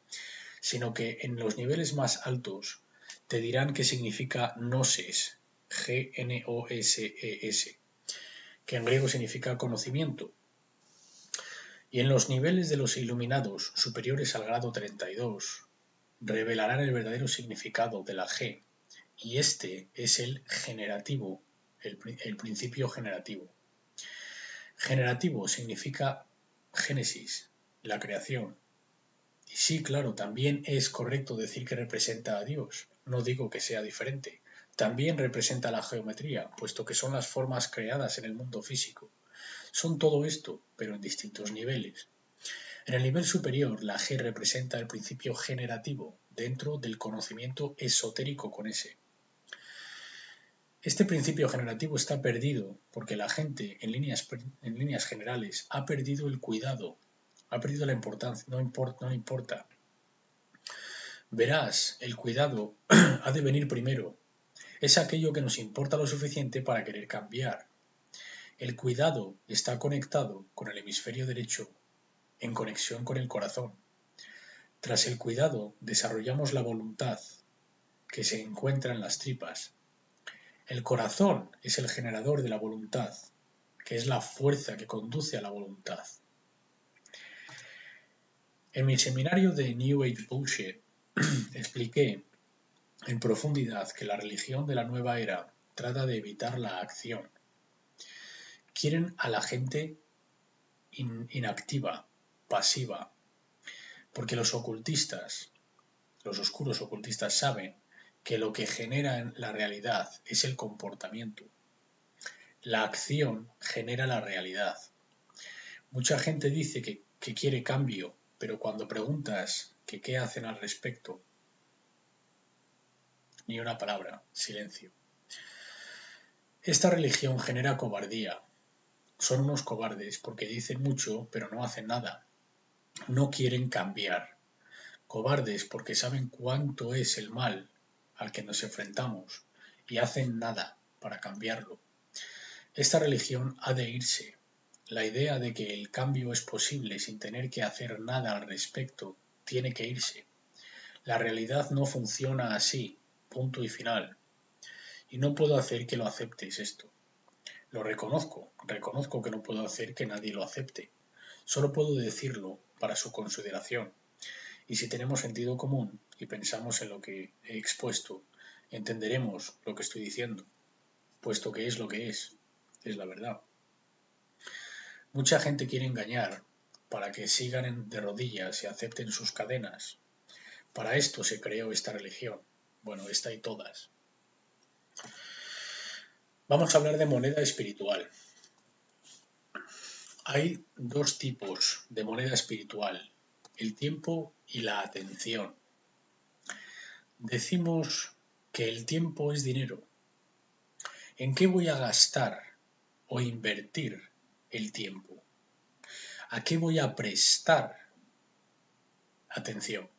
sino que en los niveles más altos te dirán que significa gnosis, G-N-O-S-E-S, que en griego significa conocimiento. Y en los niveles de los iluminados superiores al grado 32, revelarán el verdadero significado de la G, y este es el generativo, el principio generativo. Generativo significa génesis, la creación. Y sí, claro, también es correcto decir que representa a Dios. No digo que sea diferente. También representa la geometría, puesto que son las formas creadas en el mundo físico. Son todo esto, pero en distintos niveles. En el nivel superior, la G representa el principio generativo, dentro del conocimiento esotérico con S. Este principio generativo está perdido porque la gente, en líneas generales, ha perdido el cuidado, ha perdido la importancia, no importa. Verás, el cuidado ha de venir primero. Es aquello que nos importa lo suficiente para querer cambiar. El cuidado está conectado con el hemisferio derecho, en conexión con el corazón. Tras el cuidado, desarrollamos la voluntad, que se encuentra en las tripas. El corazón es el generador de la voluntad, que es la fuerza que conduce a la voluntad. En mi seminario de New Age Bullshit expliqué en profundidad que la religión de la nueva era trata de evitar la acción. Quieren a la gente inactiva, pasiva, porque los oscuros ocultistas saben que lo que genera la realidad es el comportamiento. La acción genera la realidad. Mucha gente dice que quiere cambio, pero cuando preguntas que qué hacen al respecto, ni una palabra, silencio. Esta religión genera cobardía. Son unos cobardes porque dicen mucho pero no hacen nada. No quieren cambiar. Cobardes porque saben cuánto es el mal al que nos enfrentamos y hacen nada para cambiarlo. Esta religión ha de irse. La idea de que el cambio es posible sin tener que hacer nada al respecto tiene que irse. La realidad no funciona así, punto y final. Y no puedo hacer que lo aceptes esto. Lo reconozco que no puedo hacer que nadie lo acepte. Solo puedo decirlo para su consideración. Y si tenemos sentido común y pensamos en lo que he expuesto, entenderemos lo que estoy diciendo, puesto que es lo que es la verdad. Mucha gente quiere engañar para que sigan de rodillas y acepten sus cadenas. Para esto se creó esta religión. Bueno, esta y todas. Vamos a hablar de moneda espiritual. Hay dos tipos de moneda espiritual, el tiempo y la atención. Decimos que el tiempo es dinero. ¿En qué voy a gastar o invertir el tiempo? ¿A qué voy a prestar atención?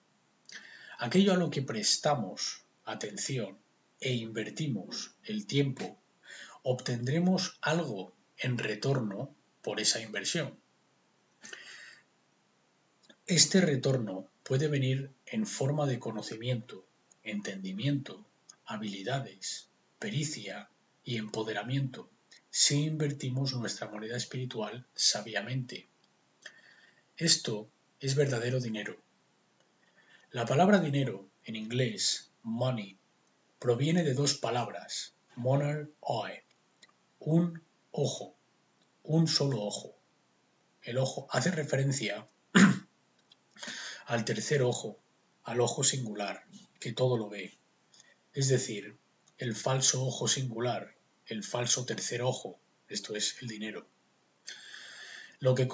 Aquello a lo que prestamos atención e invertimos el tiempo, obtendremos algo en retorno por esa inversión. Este retorno puede venir en forma de conocimiento, entendimiento, habilidades, pericia y empoderamiento, si invertimos nuestra moneda espiritual sabiamente. Esto es verdadero dinero. La palabra dinero, en inglés, money, proviene de dos palabras, monad eye, un ojo, un solo ojo. El ojo hace referencia al tercer ojo, al ojo singular, que todo lo ve. Es decir, el falso ojo singular, el falso tercer ojo, esto es el dinero. Lo que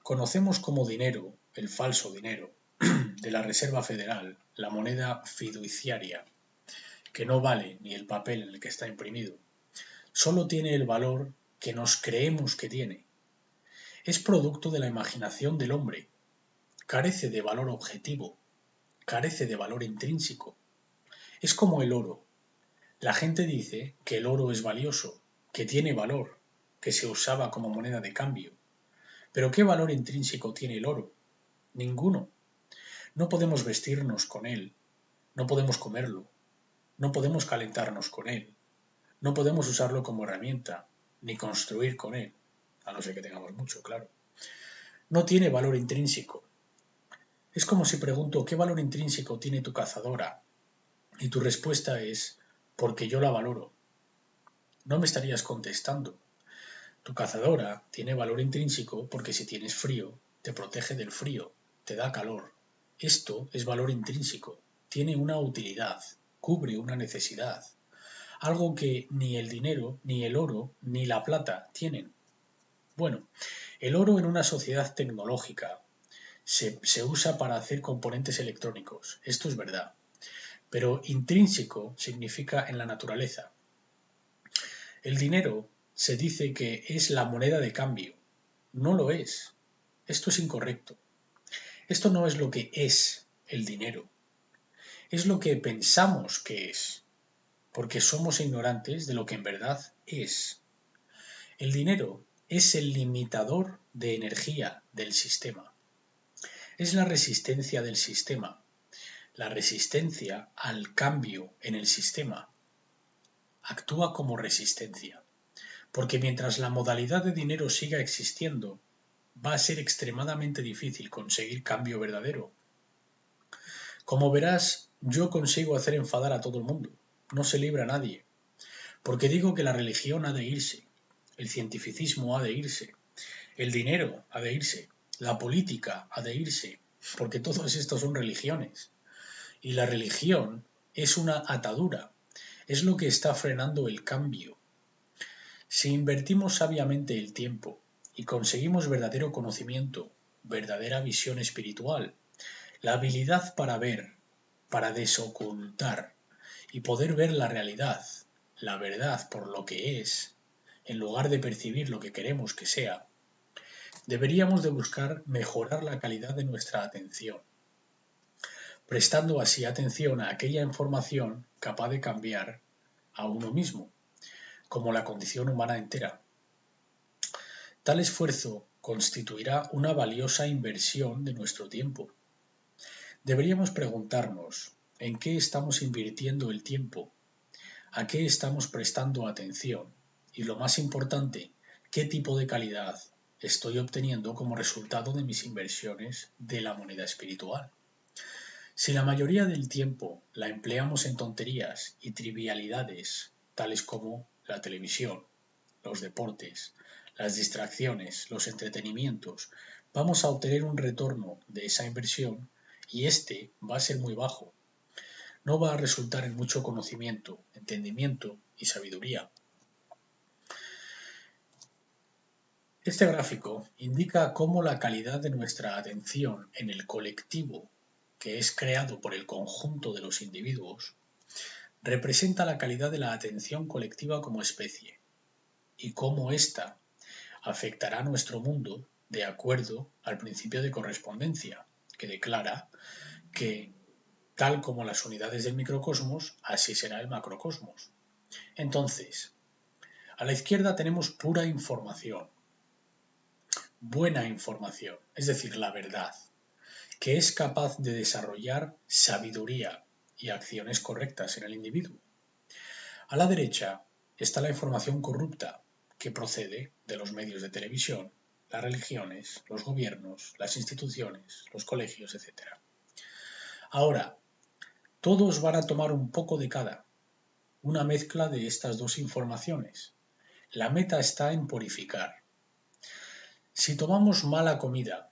conocemos como dinero, el falso dinero, de la Reserva Federal, la moneda fiduciaria, que no vale ni el papel en el que está imprimido, solo tiene el valor que nos creemos que tiene. Es producto de la imaginación del hombre, carece de valor objetivo, carece de valor intrínseco. Es como el oro. La gente dice que el oro es valioso, que tiene valor, que se usaba como moneda de cambio. Pero ¿qué valor intrínseco tiene el oro? Ninguno. No podemos vestirnos con él, no podemos comerlo, no podemos calentarnos con él, no podemos usarlo como herramienta, ni construir con él, a no ser que tengamos mucho, claro. No tiene valor intrínseco. Es como si pregunto, ¿qué valor intrínseco tiene tu cazadora? Y tu respuesta es, porque yo la valoro. No me estarías contestando. Tu cazadora tiene valor intrínseco porque si tienes frío, te protege del frío, te da calor. Esto es valor intrínseco, tiene una utilidad, cubre una necesidad, algo que ni el dinero, ni el oro, ni la plata tienen. Bueno, el oro en una sociedad tecnológica se usa para hacer componentes electrónicos, esto es verdad, pero intrínseco significa en la naturaleza. El dinero se dice que es la moneda de cambio, no lo es, esto es incorrecto. Esto no es lo que es el dinero, es lo que pensamos que es, porque somos ignorantes de lo que en verdad es. El dinero es el limitador de energía del sistema. Es la resistencia del sistema, la resistencia al cambio en el sistema. Actúa como resistencia, porque mientras la modalidad de dinero siga existiendo, va a ser extremadamente difícil conseguir cambio verdadero. Como verás, yo consigo hacer enfadar a todo el mundo, no se libra a nadie, porque digo que la religión ha de irse, el cientificismo ha de irse, el dinero ha de irse, la política ha de irse, porque todos estos son religiones. Y la religión es una atadura, es lo que está frenando el cambio. Si invertimos sabiamente el tiempo y conseguimos verdadero conocimiento, verdadera visión espiritual, la habilidad para ver, para desocultar y poder ver la realidad, la verdad por lo que es, en lugar de percibir lo que queremos que sea, deberíamos de buscar mejorar la calidad de nuestra atención, prestando así atención a aquella información capaz de cambiar a uno mismo, como la condición humana entera. Tal esfuerzo constituirá una valiosa inversión de nuestro tiempo. Deberíamos preguntarnos en qué estamos invirtiendo el tiempo, a qué estamos prestando atención y, lo más importante, qué tipo de calidad estoy obteniendo como resultado de mis inversiones de la moneda espiritual. Si la mayoría del tiempo la empleamos en tonterías y trivialidades, tales como la televisión, los deportes, las distracciones, los entretenimientos, vamos a obtener un retorno de esa inversión y este va a ser muy bajo. No va a resultar en mucho conocimiento, entendimiento y sabiduría. Este gráfico indica cómo la calidad de nuestra atención en el colectivo, que es creado por el conjunto de los individuos, representa la calidad de la atención colectiva como especie, y cómo ésta afectará a nuestro mundo de acuerdo al principio de correspondencia, que declara que, tal como las unidades del microcosmos, así será el macrocosmos. Entonces, a la izquierda tenemos pura información, buena información, es decir, la verdad, que es capaz de desarrollar sabiduría y acciones correctas en el individuo. A la derecha está la información corrupta, que procede de los medios de televisión, las religiones, los gobiernos, las instituciones, los colegios, etc. Ahora, todos van a tomar un poco de cada, una mezcla de estas dos informaciones. La meta está en purificar. Si tomamos mala comida,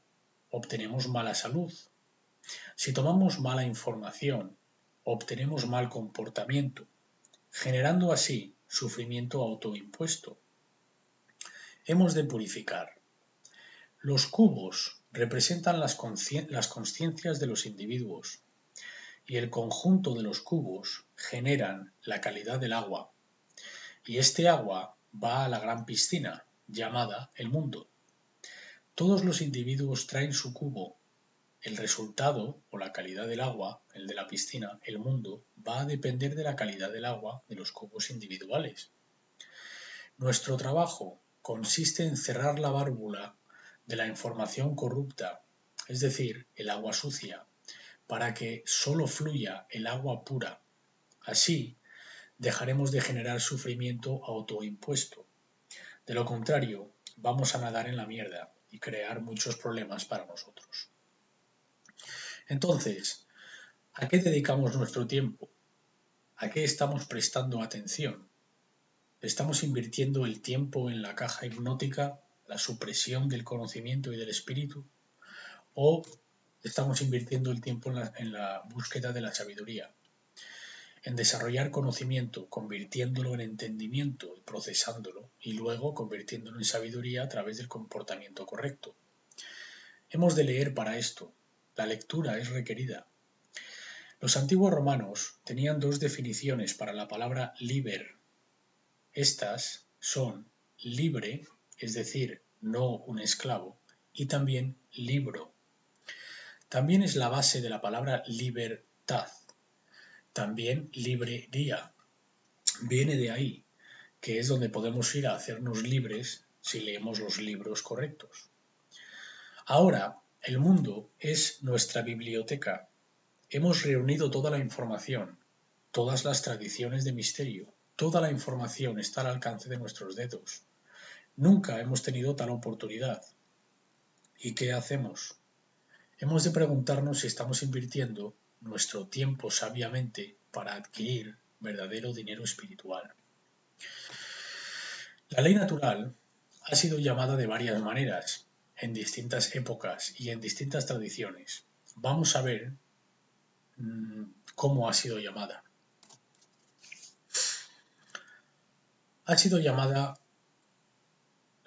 obtenemos mala salud. Si tomamos mala información, obtenemos mal comportamiento, generando así sufrimiento autoimpuesto. Hemos de purificar. Los cubos representan las consciencias de los individuos y el conjunto de los cubos generan la calidad del agua. Y este agua va a la gran piscina llamada el mundo. Todos los individuos traen su cubo. El resultado o la calidad del agua, el de la piscina, el mundo, va a depender de la calidad del agua de los cubos individuales. Nuestro trabajo consiste en cerrar la válvula de la información corrupta, es decir, el agua sucia, para que solo fluya el agua pura. Así, dejaremos de generar sufrimiento autoimpuesto. De lo contrario, vamos a nadar en la mierda y crear muchos problemas para nosotros. Entonces, ¿a qué dedicamos nuestro tiempo? ¿A qué estamos prestando atención? ¿Estamos invirtiendo el tiempo en la caja hipnótica, la supresión del conocimiento y del espíritu? ¿O estamos invirtiendo el tiempo en la búsqueda de la sabiduría? En desarrollar conocimiento, convirtiéndolo en entendimiento y procesándolo, y luego convirtiéndolo en sabiduría a través del comportamiento correcto. Hemos de leer para esto. La lectura es requerida. Los antiguos romanos tenían dos definiciones para la palabra liber. Estas son libre, es decir, no un esclavo, y también libro. También es la base de la palabra libertad. También librería. Viene de ahí, que es donde podemos ir a hacernos libres si leemos los libros correctos. Ahora, el mundo es nuestra biblioteca. Hemos reunido toda la información, todas las tradiciones de misterio. Toda la información está al alcance de nuestros dedos. Nunca hemos tenido tal oportunidad. ¿Y qué hacemos? Hemos de preguntarnos si estamos invirtiendo nuestro tiempo sabiamente para adquirir verdadero dinero espiritual. La ley natural ha sido llamada de varias maneras, en distintas épocas y en distintas tradiciones. Vamos a ver cómo ha sido llamada. Ha sido llamada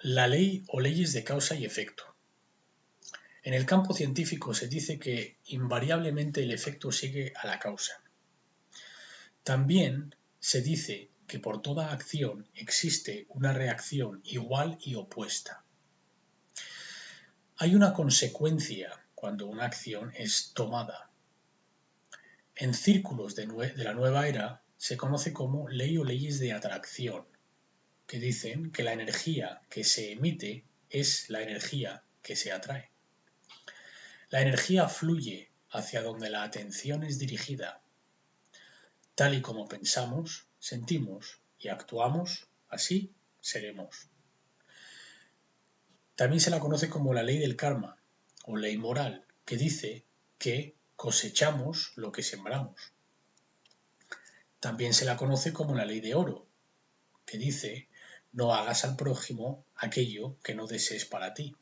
La ley o leyes de causa y efecto. En el campo científico se dice que invariablemente el efecto sigue a la causa. También se dice que por toda acción existe una reacción igual y opuesta. Hay una consecuencia cuando una acción es tomada. En círculos de la nueva era se conoce como ley o leyes de atracción, que dicen que la energía que se emite es la energía que se atrae. La energía fluye hacia donde la atención es dirigida. Tal y como pensamos, sentimos y actuamos, así seremos. También se la conoce como la ley del karma o ley moral, que dice que cosechamos lo que sembramos. También se la conoce como la ley de oro, que dice no hagas al prójimo aquello que no desees para ti.